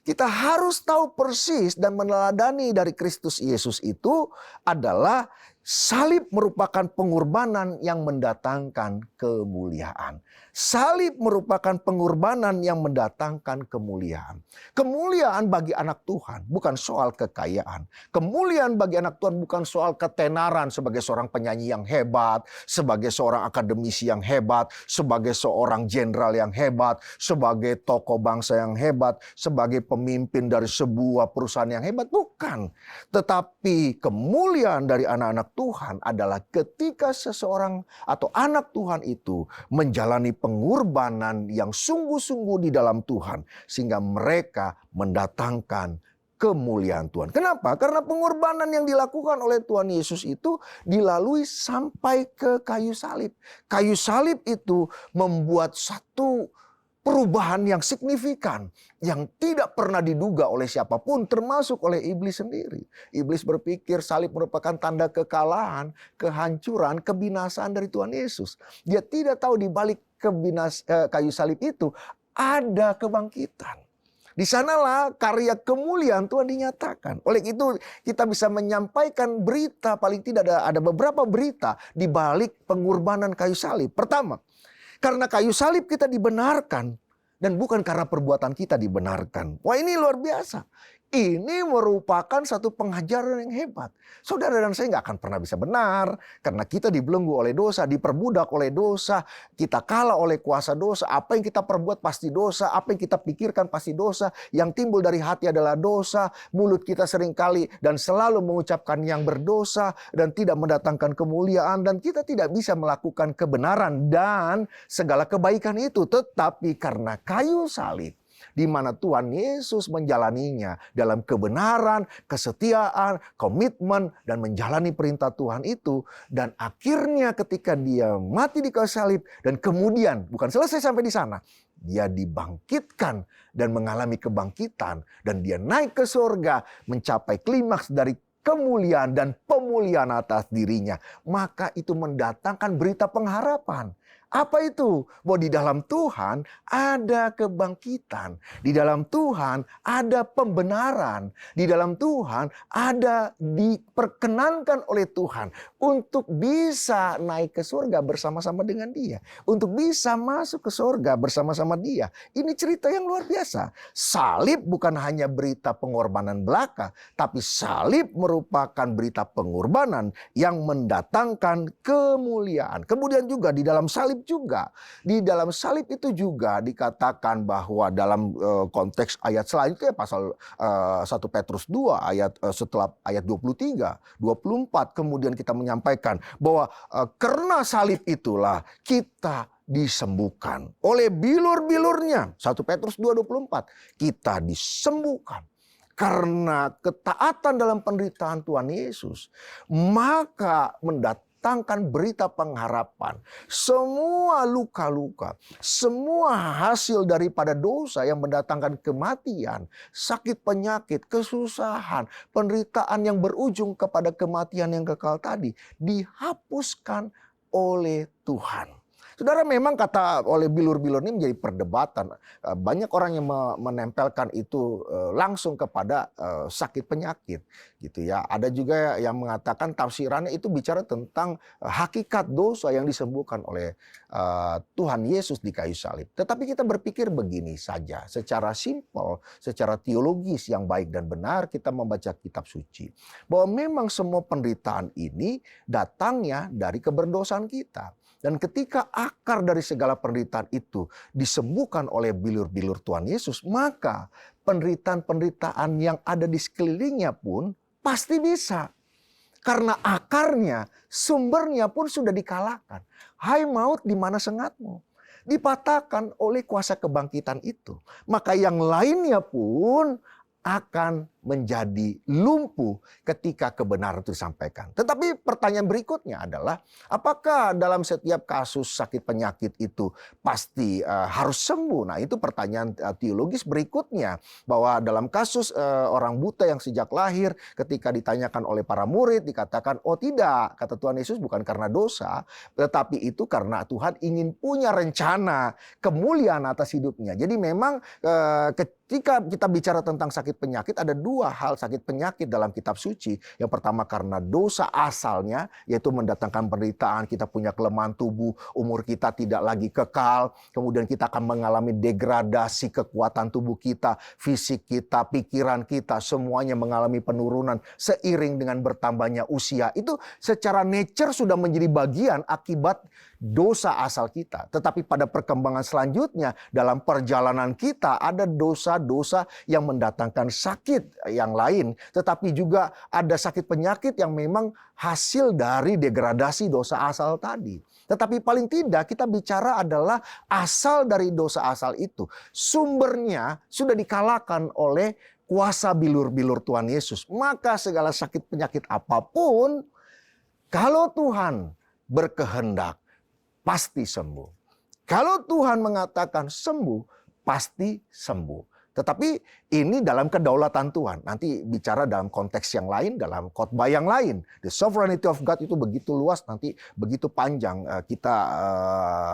kita harus tahu persis dan meneladani dari Kristus Yesus itu adalah salib merupakan pengorbanan yang mendatangkan kemuliaan. Salib merupakan pengorbanan yang mendatangkan kemuliaan. Kemuliaan bagi anak Tuhan bukan soal kekayaan. Kemuliaan bagi anak Tuhan bukan soal ketenaran sebagai seorang penyanyi yang hebat, sebagai seorang akademisi yang hebat, sebagai seorang jenderal yang hebat, sebagai tokoh bangsa yang hebat, sebagai pemimpin dari sebuah perusahaan yang hebat. Bukan. Tetapi kemuliaan dari anak-anak Tuhan adalah ketika seseorang atau anak Tuhan itu menjalani pengorbanan yang sungguh-sungguh di dalam Tuhan, sehingga mereka mendatangkan kemuliaan Tuhan. Kenapa? Karena pengorbanan yang dilakukan oleh Tuhan Yesus itu dilalui sampai ke kayu salib. Kayu salib itu membuat satu perubahan yang signifikan, yang tidak pernah diduga oleh siapapun, termasuk oleh iblis sendiri. Iblis berpikir salib merupakan tanda kekalahan, kehancuran, kebinasaan dari Tuhan Yesus. Dia tidak tahu di balik kayu salib itu ada kebangkitan. Di sanalah karya kemuliaan Tuhan dinyatakan. Oleh itu kita bisa menyampaikan berita, paling tidak ada beberapa berita di balik pengorbanan kayu salib. Pertama, karena kayu salib kita dibenarkan dan bukan karena perbuatan kita dibenarkan. Wah, ini luar biasa. Ini merupakan satu pengajaran yang hebat. Saudara dan saya nggak akan pernah bisa benar. Karena kita dibelenggu oleh dosa, diperbudak oleh dosa. Kita kalah oleh kuasa dosa. Apa yang kita perbuat pasti dosa. Apa yang kita pikirkan pasti dosa. Yang timbul dari hati adalah dosa. Mulut kita seringkali dan selalu mengucapkan yang berdosa. Dan tidak mendatangkan kemuliaan. Dan kita tidak bisa melakukan kebenaran dan segala kebaikan itu. Tetapi karena kayu salib, di mana Tuhan Yesus menjalaninya dalam kebenaran, kesetiaan, komitmen, dan menjalani perintah Tuhan itu. Dan akhirnya ketika dia mati di kayu salib, dan kemudian bukan selesai sampai di sana, dia dibangkitkan dan mengalami kebangkitan, dan dia naik ke surga, mencapai klimaks dari kemuliaan dan pemulihan atas dirinya. Maka itu mendatangkan berita pengharapan. Apa itu? Bahwa di dalam Tuhan ada kebangkitan. Di dalam Tuhan ada pembenaran. Di dalam Tuhan ada diperkenankan oleh Tuhan untuk bisa naik ke surga bersama-sama dengan Dia. Untuk bisa masuk ke surga bersama-sama Dia. Ini cerita yang luar biasa. Salib bukan hanya berita pengorbanan belaka, tapi salib merupakan berita pengorbanan yang mendatangkan kemuliaan. Kemudian juga di dalam salib juga. Di dalam salib itu juga dikatakan bahwa dalam konteks ayat selanjutnya pasal 1 Petrus 2 setelah ayat 23, 24 kemudian kita menyampaikan bahwa karena salib itulah kita disembuhkan oleh bilur-bilurnya. 1 Petrus 2:24 kita disembuhkan. Karena ketaatan dalam penderitaan Tuhan Yesus, maka mendatangkan berita pengharapan. Semua luka-luka, semua hasil daripada dosa yang mendatangkan kematian, sakit penyakit, kesusahan, penderitaan yang berujung kepada kematian yang kekal tadi, dihapuskan oleh Tuhan. Saudara, memang kata oleh bilur-bilur ini menjadi perdebatan. Banyak orang yang menempelkan itu langsung kepada sakit penyakit, gitu ya. Ada juga yang mengatakan tafsirannya itu bicara tentang hakikat dosa yang disembuhkan oleh Tuhan Yesus di kayu salib. Tetapi kita berpikir begini saja, secara simpel, secara teologis yang baik dan benar, kita membaca kitab suci, bahwa memang semua penderitaan ini datangnya dari keberdosaan kita. Dan ketika akar dari segala penderitaan itu disembuhkan oleh bilur-bilur Tuhan Yesus, maka penderitaan-penderitaan yang ada di sekelilingnya pun pasti bisa. Karena akarnya, sumbernya pun sudah dikalahkan. Hai maut, di mana sengatmu? Dipatahkan oleh kuasa kebangkitan itu. Maka yang lainnya pun akan menjadi lumpuh ketika kebenaran itu disampaikan. Tetapi pertanyaan berikutnya adalah, apakah dalam setiap kasus sakit penyakit itu pasti harus sembuh? Nah, itu pertanyaan teologis berikutnya, bahwa dalam kasus orang buta yang sejak lahir, ketika ditanyakan oleh para murid, dikatakan, oh tidak, kata Tuhan Yesus, bukan karena dosa, tetapi itu karena Tuhan ingin punya rencana kemuliaan atas hidupnya. Jadi memang ketika kita bicara tentang sakit penyakit, ada dua hal sakit penyakit dalam kitab suci. Yang pertama karena dosa asalnya, yaitu mendatangkan penderitaan, kita punya kelemahan tubuh, umur kita tidak lagi kekal, kemudian kita akan mengalami degradasi kekuatan tubuh kita, fisik kita, pikiran kita, semuanya mengalami penurunan seiring dengan bertambahnya usia. Itu secara nature sudah menjadi bagian akibat dosa asal kita. Tetapi pada perkembangan selanjutnya, dalam perjalanan kita ada dosa-dosa yang mendatangkan sakit yang lain. Tetapi juga ada sakit penyakit yang memang hasil dari degradasi dosa asal tadi. Tetapi paling tidak kita bicara adalah asal dari dosa asal itu. Sumbernya sudah dikalahkan oleh kuasa bilur-bilur Tuhan Yesus. Maka segala sakit penyakit apapun, kalau Tuhan berkehendak, pasti sembuh. Kalau Tuhan mengatakan sembuh, pasti sembuh. Tetapi ini dalam kedaulatan Tuhan. Nanti bicara dalam konteks yang lain, dalam khotbah yang lain. The sovereignty of God itu begitu luas, nanti begitu panjang. Kita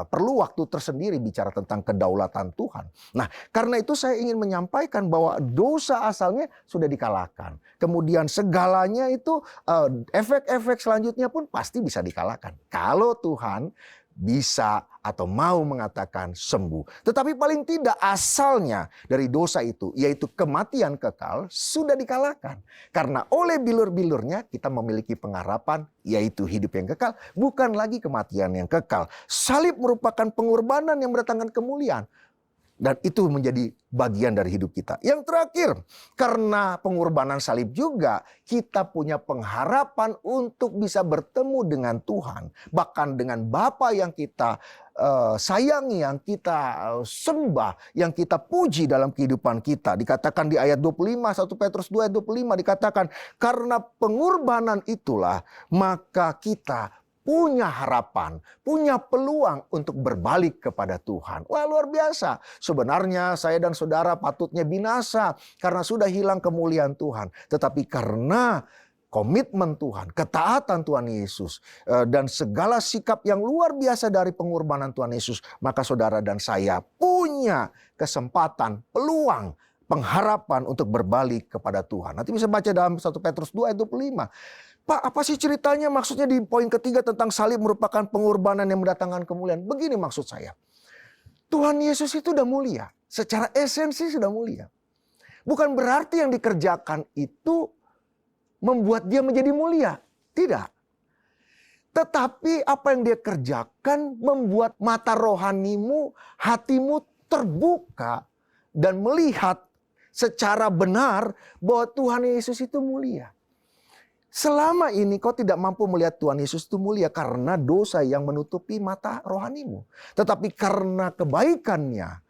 perlu waktu tersendiri bicara tentang kedaulatan Tuhan. Nah, karena itu saya ingin menyampaikan bahwa dosa asalnya sudah dikalahkan. Kemudian segalanya itu efek-efek selanjutnya pun pasti bisa dikalahkan. Kalau Tuhan bisa atau mau mengatakan sembuh. Tetapi paling tidak asalnya dari dosa itu, yaitu kematian kekal, sudah dikalahkan. Karena oleh bilur-bilurnya kita memiliki pengharapan, yaitu hidup yang kekal, bukan lagi kematian yang kekal. Salib merupakan pengorbanan yang mendatangkan kemuliaan. Dan itu menjadi bagian dari hidup kita. Yang terakhir, karena pengorbanan salib juga, kita punya pengharapan untuk bisa bertemu dengan Tuhan. Bahkan dengan Bapa yang kita sayangi, yang kita sembah, yang kita puji dalam kehidupan kita. Dikatakan di ayat 25, 1 Petrus 2 ayat 25 dikatakan, karena pengorbanan itulah maka kita punya harapan, punya peluang untuk berbalik kepada Tuhan. Wah, luar biasa. Sebenarnya saya dan saudara patutnya binasa karena sudah hilang kemuliaan Tuhan. Tetapi karena komitmen Tuhan, ketaatan Tuhan Yesus, dan segala sikap yang luar biasa dari pengorbanan Tuhan Yesus, maka saudara dan saya punya kesempatan, peluang, pengharapan untuk berbalik kepada Tuhan. Nanti bisa baca dalam 1 Petrus 2 ayat 25. Pak, apa sih ceritanya? Maksudnya di poin ketiga tentang salib merupakan pengorbanan yang mendatangkan kemuliaan. Begini maksud saya. Tuhan Yesus itu sudah mulia. Secara esensi sudah mulia. Bukan berarti yang dikerjakan itu membuat dia menjadi mulia. Tidak. Tetapi apa yang dia kerjakan membuat mata rohanimu, hatimu terbuka dan melihat secara benar bahwa Tuhan Yesus itu mulia. Selama ini kau tidak mampu melihat Tuhan Yesus itu mulia karena dosa yang menutupi mata rohanimu. Tetapi karena kebaikannya,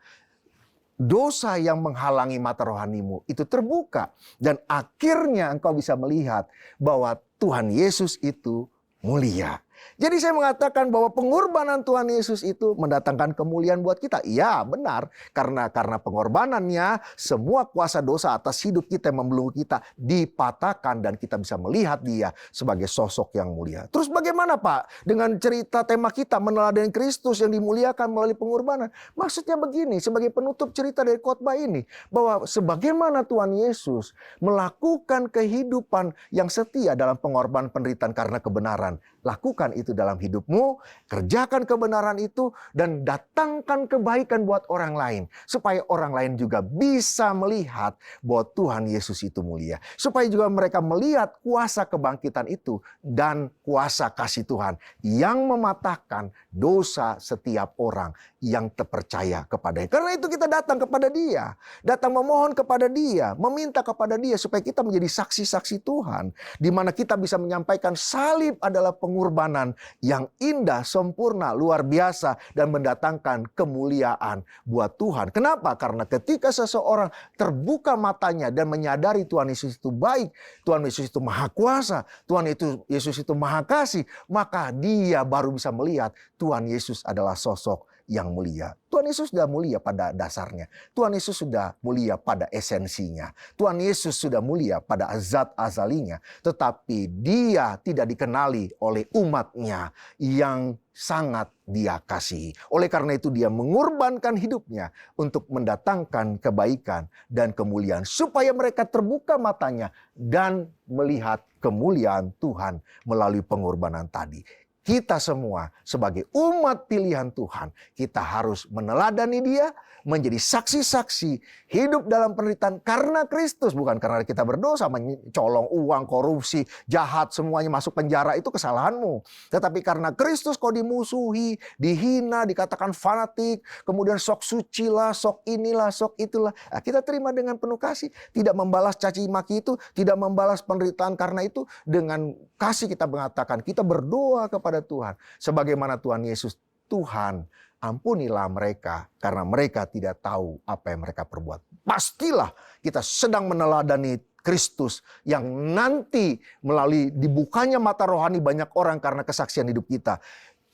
dosa yang menghalangi mata rohanimu itu terbuka. Dan akhirnya engkau bisa melihat bahwa Tuhan Yesus itu mulia. Jadi saya mengatakan bahwa pengorbanan Tuhan Yesus itu mendatangkan kemuliaan buat kita. Iya, benar. Karena pengorbanannya, semua kuasa dosa atas hidup kita yang membelenggu kita dipatahkan dan kita bisa melihat dia sebagai sosok yang mulia. Terus bagaimana Pak dengan cerita tema kita meneladani Kristus yang dimuliakan melalui pengorbanan? Maksudnya begini, sebagai penutup cerita dari khotbah ini, bahwa sebagaimana Tuhan Yesus melakukan kehidupan yang setia dalam pengorbanan penderitaan karena kebenaran. Lakukan itu dalam hidupmu, kerjakan kebenaran itu, dan datangkan kebaikan buat orang lain. Supaya orang lain juga bisa melihat bahwa Tuhan Yesus itu mulia. Supaya juga mereka melihat kuasa kebangkitan itu dan kuasa kasih Tuhan yang mematahkan dosa setiap orang yang terpercaya kepadanya. Karena itu kita datang kepada Dia. Datang memohon kepada Dia, meminta kepada Dia supaya kita menjadi saksi-saksi Tuhan. Di mana kita bisa menyampaikan salib adalah pengorbanan yang indah, sempurna, luar biasa, dan mendatangkan kemuliaan buat Tuhan. Kenapa? Karena ketika seseorang terbuka matanya dan menyadari Tuhan Yesus itu baik, Tuhan Yesus itu maha kuasa, Tuhan Yesus itu maha kasih, maka dia baru bisa melihat Tuhan Yesus adalah sosok yang mulia. Tuhan Yesus sudah mulia pada dasarnya. Tuhan Yesus sudah mulia pada esensinya. Tuhan Yesus sudah mulia pada zat azalinya. Tetapi dia tidak dikenali oleh umatnya yang sangat dia kasihi. Oleh karena itu dia mengorbankan hidupnya untuk mendatangkan kebaikan dan kemuliaan. Supaya mereka terbuka matanya dan melihat kemuliaan Tuhan melalui pengorbanan tadi. Kita semua sebagai umat pilihan Tuhan, kita harus meneladani Dia, menjadi saksi-saksi, hidup dalam penderitaan karena Kristus. Bukan karena kita berdosa, mencolong uang, korupsi, jahat, semuanya masuk penjara, itu kesalahanmu. Tetapi karena Kristus kau dimusuhi, dihina, dikatakan fanatik, kemudian sok suci lah, sok inilah, sok itulah. Nah, kita terima dengan penuh kasih, tidak membalas caci maki itu, tidak membalas penderitaan karena itu. Dengan kasih kita mengatakan, kita berdoa kepada Tuhan. Sebagaimana Tuhan Yesus, Tuhan ampunilah mereka karena mereka tidak tahu apa yang mereka perbuat. Pastilah kita sedang meneladani Kristus yang nanti melalui dibukanya mata rohani banyak orang karena kesaksian hidup kita.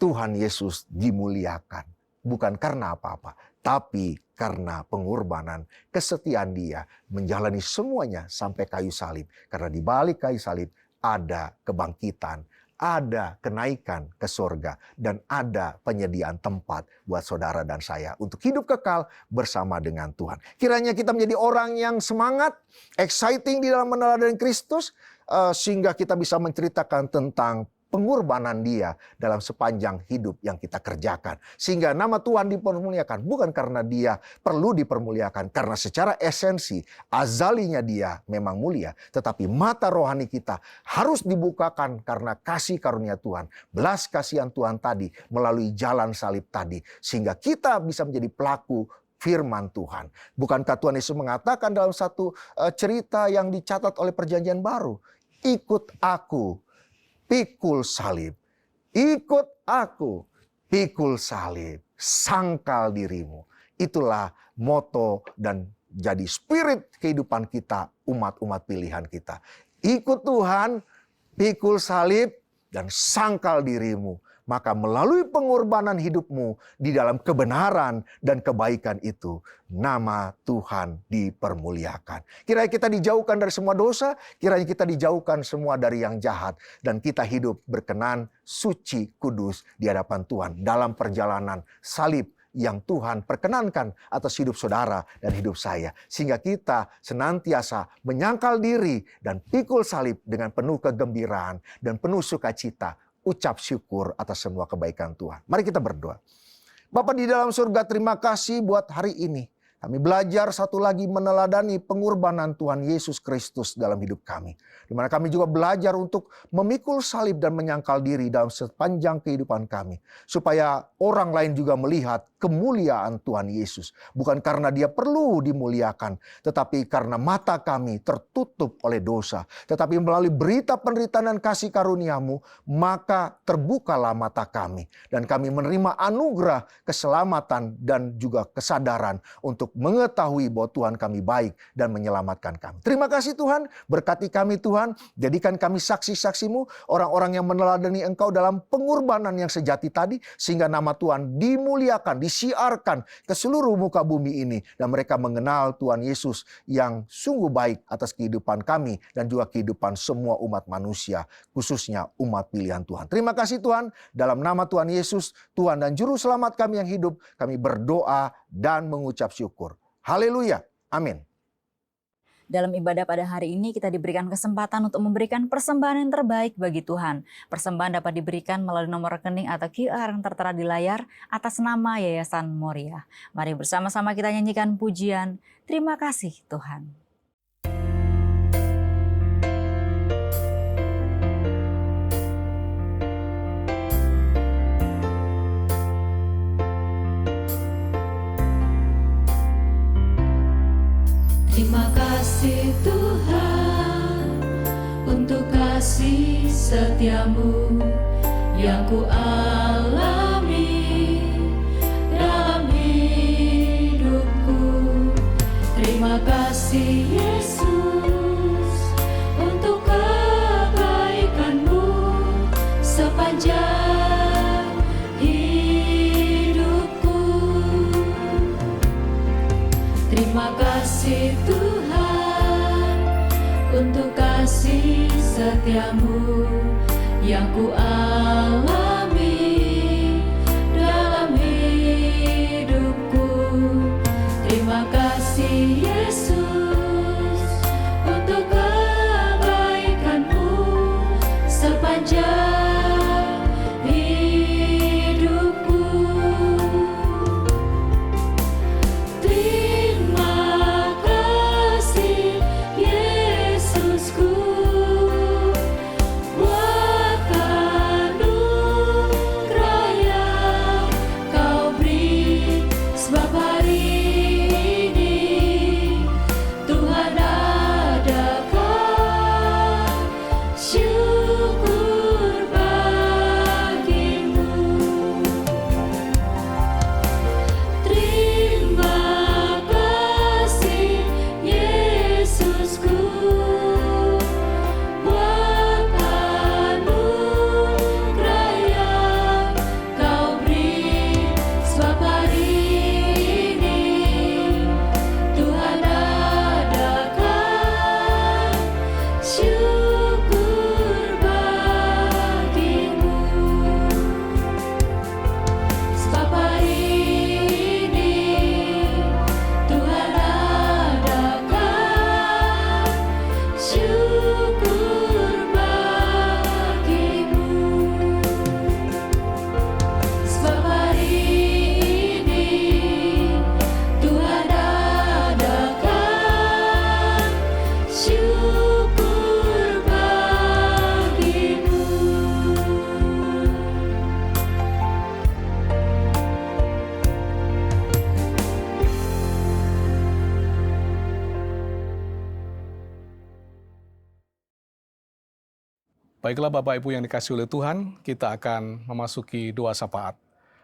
Tuhan Yesus dimuliakan. Bukan karena apa-apa, tapi karena pengorbanan, kesetiaan Dia menjalani semuanya sampai kayu salib. Karena di balik kayu salib ada kebangkitan, ada kenaikan ke surga, dan ada penyediaan tempat buat saudara dan saya untuk hidup kekal bersama dengan Tuhan. Kiranya kita menjadi orang yang semangat, exciting di dalam meneladani Kristus, sehingga kita bisa menceritakan tentang pengorbanan Dia dalam sepanjang hidup yang kita kerjakan. Sehingga nama Tuhan dipermuliakan bukan karena Dia perlu dipermuliakan, karena secara esensi azalinya Dia memang mulia, tetapi mata rohani kita harus dibukakan karena kasih karunia Tuhan, belas kasihan Tuhan tadi melalui jalan salib tadi, sehingga kita bisa menjadi pelaku firman Tuhan. Bukankah Tuhan Yesus mengatakan dalam satu cerita yang dicatat oleh Perjanjian Baru, ikut aku, pikul salib. Ikut aku, pikul salib. Sangkal dirimu. Itulah moto dan jadi spirit kehidupan kita, umat-umat pilihan kita. Ikut Tuhan, pikul salib, dan sangkal dirimu. Maka melalui pengorbanan hidupmu di dalam kebenaran dan kebaikan itu, nama Tuhan dipermuliakan. Kiranya kita dijauhkan dari semua dosa, kiranya kita dijauhkan semua dari yang jahat, dan kita hidup berkenan, suci, kudus di hadapan Tuhan dalam perjalanan salib yang Tuhan perkenankan atas hidup saudara dan hidup saya. Sehingga kita senantiasa menyangkal diri dan pikul salib dengan penuh kegembiraan dan penuh sukacita. Ucap syukur atas semua kebaikan Tuhan. Mari kita berdoa. Bapa di dalam surga, terima kasih buat hari ini. Kami belajar satu lagi meneladani pengorbanan Tuhan Yesus Kristus dalam hidup kami. Di mana kami juga belajar untuk memikul salib dan menyangkal diri dalam sepanjang kehidupan kami. Supaya orang lain juga melihat kemuliaan Tuhan Yesus. Bukan karena dia perlu dimuliakan, tetapi karena mata kami tertutup oleh dosa. Tetapi melalui berita penderitaan dan kasih karunia-Mu, maka terbukalah mata kami. Dan kami menerima anugerah keselamatan dan juga kesadaran untuk mengetahui bahwa Tuhan kami baik dan menyelamatkan kami. Terima kasih Tuhan, berkati kami Tuhan, jadikan kami saksi-saksi-Mu, orang-orang yang meneladani Engkau dalam pengorbanan yang sejati tadi, sehingga nama Tuhan dimuliakan, disiarkan ke seluruh muka bumi ini, dan mereka mengenal Tuhan Yesus yang sungguh baik atas kehidupan kami dan juga kehidupan semua umat manusia, khususnya umat pilihan Tuhan. Terima kasih Tuhan, dalam nama Tuhan Yesus, Tuhan dan Juru Selamat kami yang hidup, kami berdoa dan mengucap syukur. Haleluya, amin. Dalam ibadah pada hari ini kita diberikan kesempatan untuk memberikan persembahan yang terbaik bagi Tuhan. Persembahan dapat diberikan melalui nomor rekening atau QR yang tertera di layar atas nama Yayasan Moriah. Mari bersama-sama kita nyanyikan pujian, terima kasih Tuhan. Terima kasih Tuhan untuk kasih setia-Mu yang ku alami dalam hidupku. Terima kasih Yesus untuk kebaikan-Mu sepanjang hidupku. Terima kasih Tuhan untuk kasih setia-Mu yang ku alami dalam hidupku. Terima kasih Yesus untuk kebaikan-Mu sepanjang hidupku. Baiklah Bapak Ibu yang dikasihi oleh Tuhan, kita akan memasuki doa syafaat.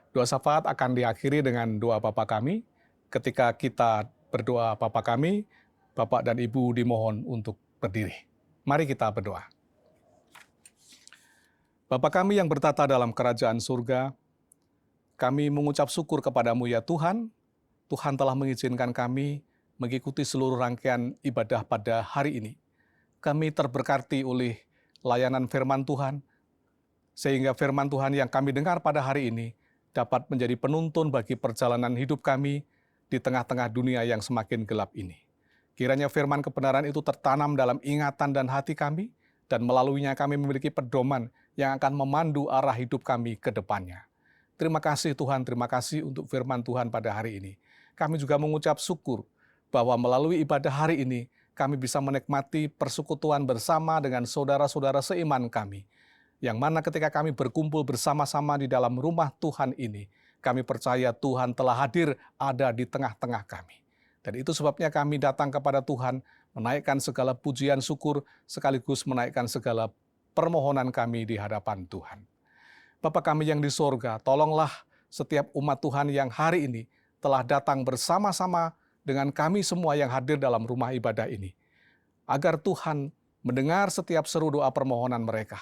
Doa syafaat akan diakhiri dengan doa Bapa kami. Ketika kita berdoa Bapa kami, Bapak dan Ibu dimohon untuk berdiri. Mari kita berdoa. Bapa kami yang bertata dalam kerajaan surga, kami mengucap syukur kepadamu ya Tuhan. Tuhan telah mengizinkan kami mengikuti seluruh rangkaian ibadah pada hari ini. Kami terberkati oleh layanan firman Tuhan, sehingga firman Tuhan yang kami dengar pada hari ini dapat menjadi penuntun bagi perjalanan hidup kami di tengah-tengah dunia yang semakin gelap ini. Kiranya firman kebenaran itu tertanam dalam ingatan dan hati kami, dan melaluinya kami memiliki pedoman yang akan memandu arah hidup kami ke depannya. Terima kasih Tuhan, terima kasih untuk firman Tuhan pada hari ini. Kami juga mengucap syukur bahwa melalui ibadah hari ini, kami bisa menikmati persekutuan bersama dengan saudara-saudara seiman kami, yang mana ketika kami berkumpul bersama-sama di dalam rumah Tuhan ini, kami percaya Tuhan telah hadir ada di tengah-tengah kami. Dan itu sebabnya kami datang kepada Tuhan, menaikkan segala pujian syukur, sekaligus menaikkan segala permohonan kami di hadapan Tuhan. Bapa kami yang di sorga, tolonglah setiap umat Tuhan yang hari ini telah datang bersama-sama dengan kami semua yang hadir dalam rumah ibadah ini. Agar Tuhan mendengar setiap seru doa permohonan mereka.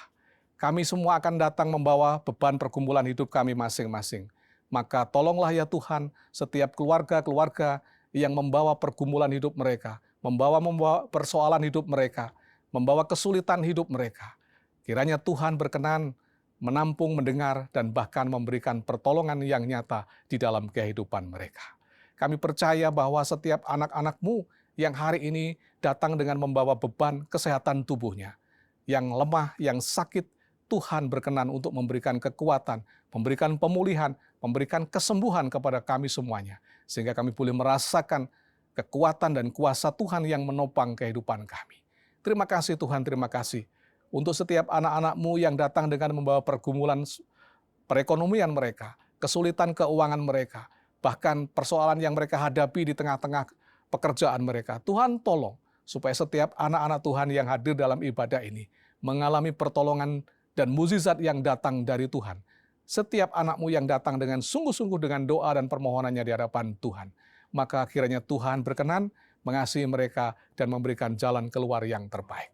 Kami semua akan datang membawa beban pergumulan hidup kami masing-masing. Maka tolonglah ya Tuhan setiap keluarga-keluarga yang membawa pergumulan hidup mereka, membawa persoalan hidup mereka, membawa kesulitan hidup mereka. Kiranya Tuhan berkenan menampung, mendengar, dan bahkan memberikan pertolongan yang nyata di dalam kehidupan mereka. Kami percaya bahwa setiap anak-anak-Mu yang hari ini datang dengan membawa beban kesehatan tubuhnya, yang lemah, yang sakit, Tuhan berkenan untuk memberikan kekuatan, memberikan pemulihan, memberikan kesembuhan kepada kami semuanya. Sehingga kami boleh merasakan kekuatan dan kuasa Tuhan yang menopang kehidupan kami. Terima kasih Tuhan, terima kasih. Untuk setiap anak-anak-Mu yang datang dengan membawa pergumulan perekonomian mereka, kesulitan keuangan mereka, bahkan persoalan yang mereka hadapi di tengah-tengah pekerjaan mereka. Tuhan tolong supaya setiap anak-anak Tuhan yang hadir dalam ibadah ini mengalami pertolongan dan mukjizat yang datang dari Tuhan. Setiap anak-Mu yang datang dengan sungguh-sungguh dengan doa dan permohonannya di hadapan Tuhan. Maka kiranya Tuhan berkenan mengasihi mereka dan memberikan jalan keluar yang terbaik.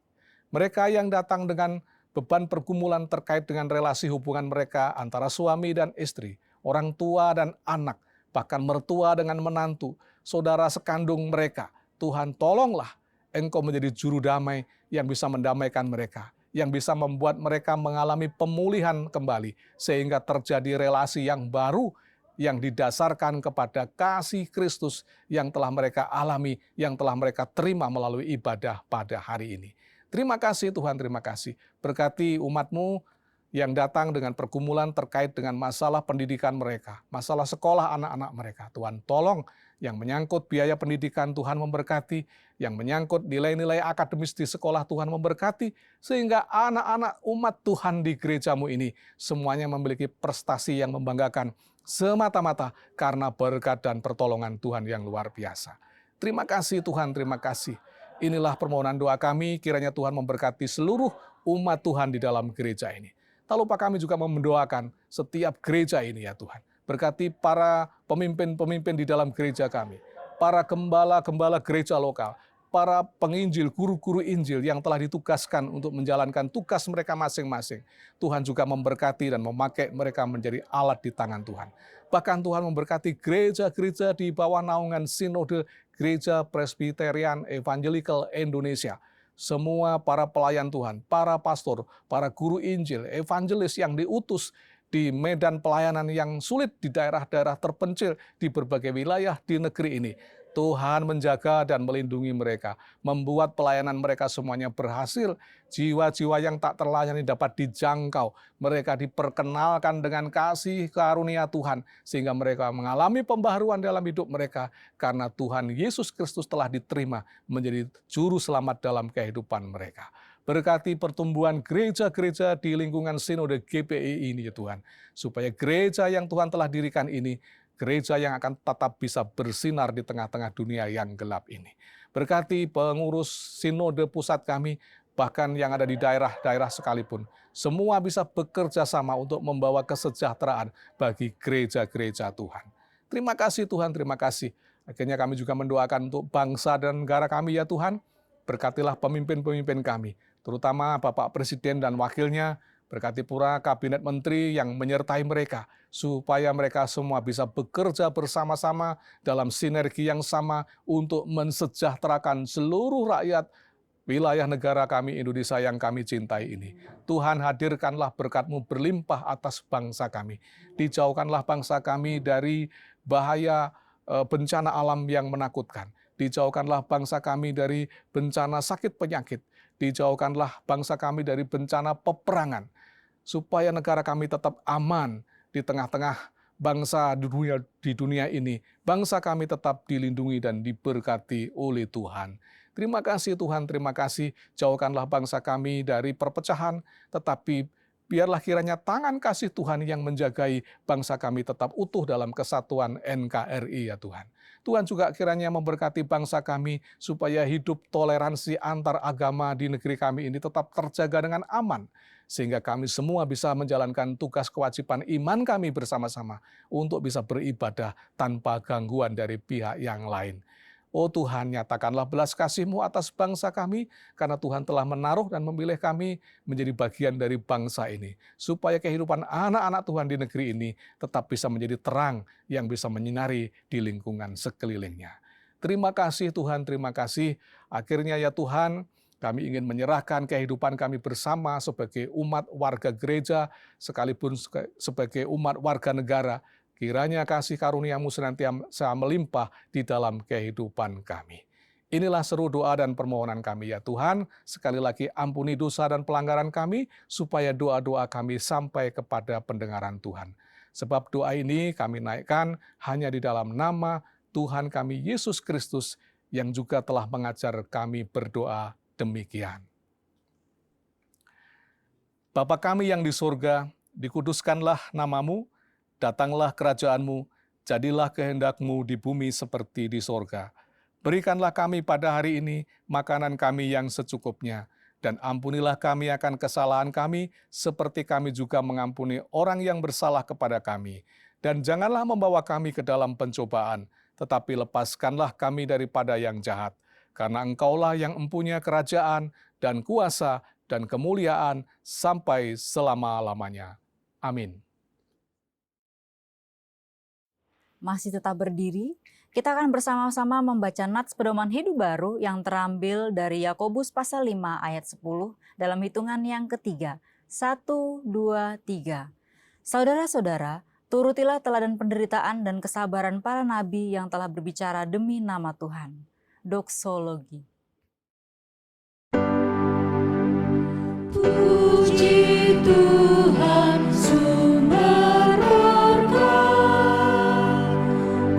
Mereka yang datang dengan beban pergumulan terkait dengan relasi hubungan mereka antara suami dan istri, orang tua dan anak, bahkan mertua dengan menantu, saudara sekandung mereka. Tuhan tolonglah Engkau menjadi juru damai yang bisa mendamaikan mereka, yang bisa membuat mereka mengalami pemulihan kembali, sehingga terjadi relasi yang baru yang didasarkan kepada kasih Kristus yang telah mereka alami, yang telah mereka terima melalui ibadah pada hari ini. Terima kasih Tuhan, terima kasih. Berkati umat-Mu yang datang dengan pergumulan terkait dengan masalah pendidikan mereka, masalah sekolah anak-anak mereka. Tuhan tolong yang menyangkut biaya pendidikan Tuhan memberkati, yang menyangkut nilai-nilai akademis di sekolah Tuhan memberkati, sehingga anak-anak umat Tuhan di gereja-Mu ini semuanya memiliki prestasi yang membanggakan semata-mata karena berkat dan pertolongan Tuhan yang luar biasa. Terima kasih Tuhan, terima kasih. Inilah permohonan doa kami, kiranya Tuhan memberkati seluruh umat Tuhan di dalam gereja ini. Tak lupa kami juga mendoakan setiap gereja ini ya Tuhan. Berkati para pemimpin-pemimpin di dalam gereja kami, para gembala-gembala gereja lokal, para penginjil, guru-guru Injil yang telah ditugaskan untuk menjalankan tugas mereka masing-masing. Tuhan juga memberkati dan memakai mereka menjadi alat di tangan Tuhan. Bahkan Tuhan memberkati gereja-gereja di bawah naungan Sinode Gereja Presbyterian Evangelical Indonesia. Semua para pelayan Tuhan, para pastor, para guru Injil, evangelis yang diutus di medan pelayanan yang sulit di daerah-daerah terpencil di berbagai wilayah di negeri ini. Tuhan menjaga dan melindungi mereka, membuat pelayanan mereka semuanya berhasil. Jiwa-jiwa yang tak terlayani dapat dijangkau. Mereka diperkenalkan dengan kasih karunia Tuhan, sehingga mereka mengalami pembaharuan dalam hidup mereka, karena Tuhan Yesus Kristus telah diterima menjadi juru selamat dalam kehidupan mereka. Berkati pertumbuhan gereja-gereja di lingkungan Sinode GPI ini ya Tuhan, supaya gereja yang Tuhan telah dirikan ini, gereja yang akan tetap bisa bersinar di tengah-tengah dunia yang gelap ini. Berkati pengurus Sinode pusat kami, bahkan yang ada di daerah-daerah sekalipun, semua bisa bekerja sama untuk membawa kesejahteraan bagi gereja-gereja Tuhan. Terima kasih Tuhan, terima kasih. Akhirnya kami juga mendoakan untuk bangsa dan negara kami ya Tuhan. Berkatilah pemimpin-pemimpin kami, terutama Bapak Presiden dan Wakilnya. Berkati pula kabinet menteri yang menyertai mereka, supaya mereka semua bisa bekerja bersama-sama dalam sinergi yang sama untuk mensejahterakan seluruh rakyat wilayah negara kami Indonesia yang kami cintai ini. Tuhan hadirkanlah berkat-Mu berlimpah atas bangsa kami. Dijauhkanlah bangsa kami dari bahaya bencana alam yang menakutkan. Dijauhkanlah bangsa kami dari bencana sakit penyakit. Dijauhkanlah bangsa kami dari bencana peperangan, supaya negara kami tetap aman di tengah-tengah bangsa di dunia ini. Bangsa kami tetap dilindungi dan diberkati oleh Tuhan. Terima kasih Tuhan, terima kasih. Jauhkanlah bangsa kami dari perpecahan, tetapi biarlah kiranya tangan kasih Tuhan yang menjagai bangsa kami tetap utuh dalam kesatuan NKRI ya Tuhan. Tuhan juga kiranya memberkati bangsa kami supaya hidup toleransi antar agama di negeri kami ini tetap terjaga dengan aman. Sehingga kami semua bisa menjalankan tugas kewajiban iman kami bersama-sama untuk bisa beribadah tanpa gangguan dari pihak yang lain. Oh Tuhan, nyatakanlah belas kasih-Mu atas bangsa kami, karena Tuhan telah menaruh dan memilih kami menjadi bagian dari bangsa ini, supaya kehidupan anak-anak Tuhan di negeri ini tetap bisa menjadi terang yang bisa menyinari di lingkungan sekelilingnya. Terima kasih Tuhan, terima kasih. Akhirnya ya Tuhan, kami ingin menyerahkan kehidupan kami bersama sebagai umat warga gereja, sekalipun sebagai umat warga negara. Kiranya kasih karunia-Mu senantiasa melimpah di dalam kehidupan kami. Inilah seru doa dan permohonan kami ya Tuhan. Sekali lagi ampuni dosa dan pelanggaran kami, supaya doa-doa kami sampai kepada pendengaran Tuhan. Sebab doa ini kami naikkan hanya di dalam nama Tuhan kami Yesus Kristus, yang juga telah mengajar kami berdoa demikian. Bapa kami yang di surga, dikuduskanlah nama-Mu, datanglah kerajaan-Mu, jadilah kehendak-Mu di bumi seperti di sorga. Berikanlah kami pada hari ini makanan kami yang secukupnya, dan ampunilah kami akan kesalahan kami, seperti kami juga mengampuni orang yang bersalah kepada kami. Dan janganlah membawa kami ke dalam pencobaan, tetapi lepaskanlah kami daripada yang jahat. Karena Engkaulah yang empunya kerajaan dan kuasa dan kemuliaan sampai selama-lamanya. Amin. Masih tetap berdiri, kita akan bersama-sama membaca nats pedoman hidup baru yang terambil dari Yakobus pasal 5 ayat 10 dalam hitungan yang ketiga. 1, 2, 3. Saudara-saudara, turutilah teladan penderitaan dan kesabaran para nabi yang telah berbicara demi nama Tuhan. Doksologi. Puji Tuhan sumber berkah,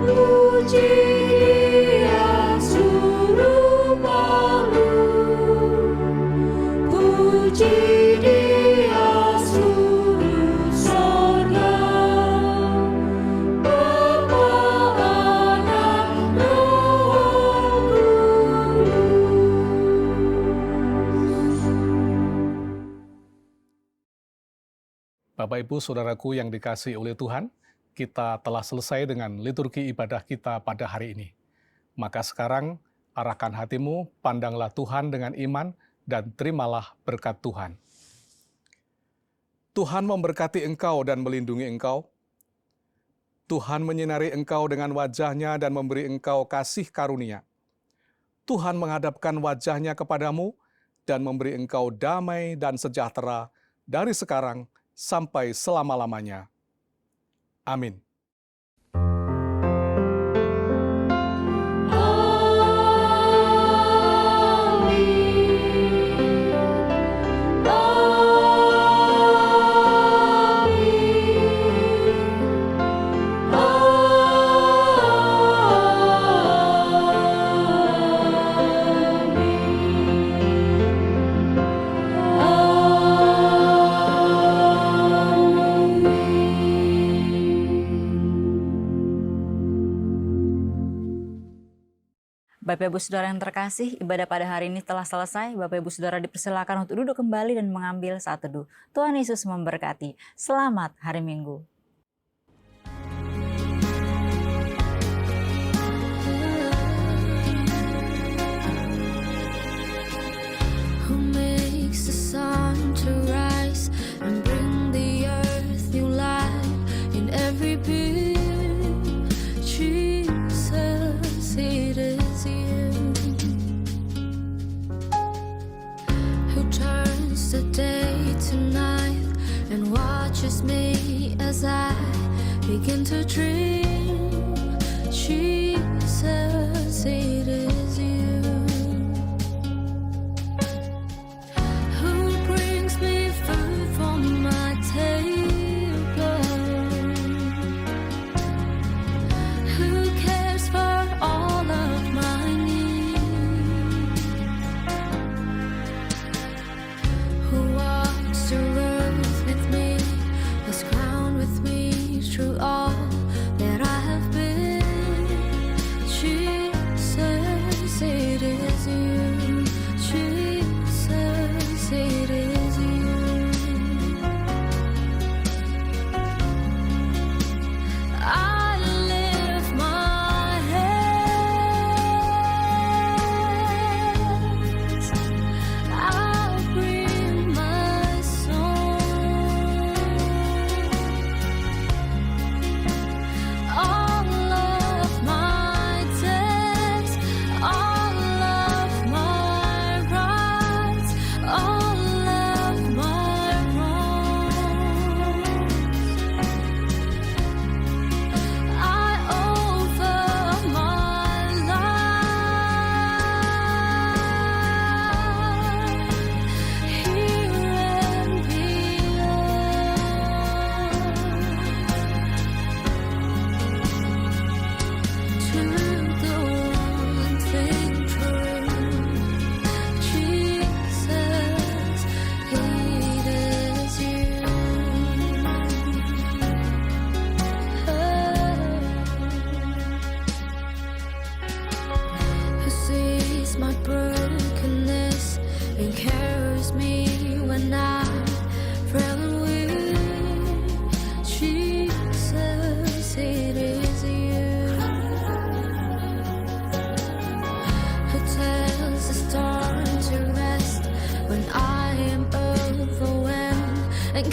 puji Dia suruh makhluk, puji Dia suruh sorga, Bapa, Anak, Roh Kudus. Bapak, Ibu, Saudaraku yang dikasihi oleh Tuhan, kita telah selesai dengan liturgi ibadah kita pada hari ini. Maka sekarang, arahkan hatimu, pandanglah Tuhan dengan iman, dan terimalah berkat Tuhan. Tuhan memberkati engkau dan melindungi engkau. Tuhan menyinari engkau dengan wajah-Nya dan memberi engkau kasih karunia. Tuhan menghadapkan wajah-Nya kepadamu dan memberi engkau damai dan sejahtera dari sekarang sampai selama-lamanya. Amin. Bapak Ibu Saudara yang terkasih, ibadah pada hari ini telah selesai. Bapak Ibu Saudara dipersilakan untuk duduk kembali dan mengambil saat teduh. Tuhan Yesus memberkati. Selamat hari Minggu. Who makes the sun to rise and bring the earth new life in every being? Jesus, it is you who turns the day to night and watches me as I begin to dream. Jesus, it is you who brings me food from my table, who cares for all of my needs, who walks the road with carries me when I'm frail and weak. Jesus, it is you who tells the storm to rest when I am overwhelmed and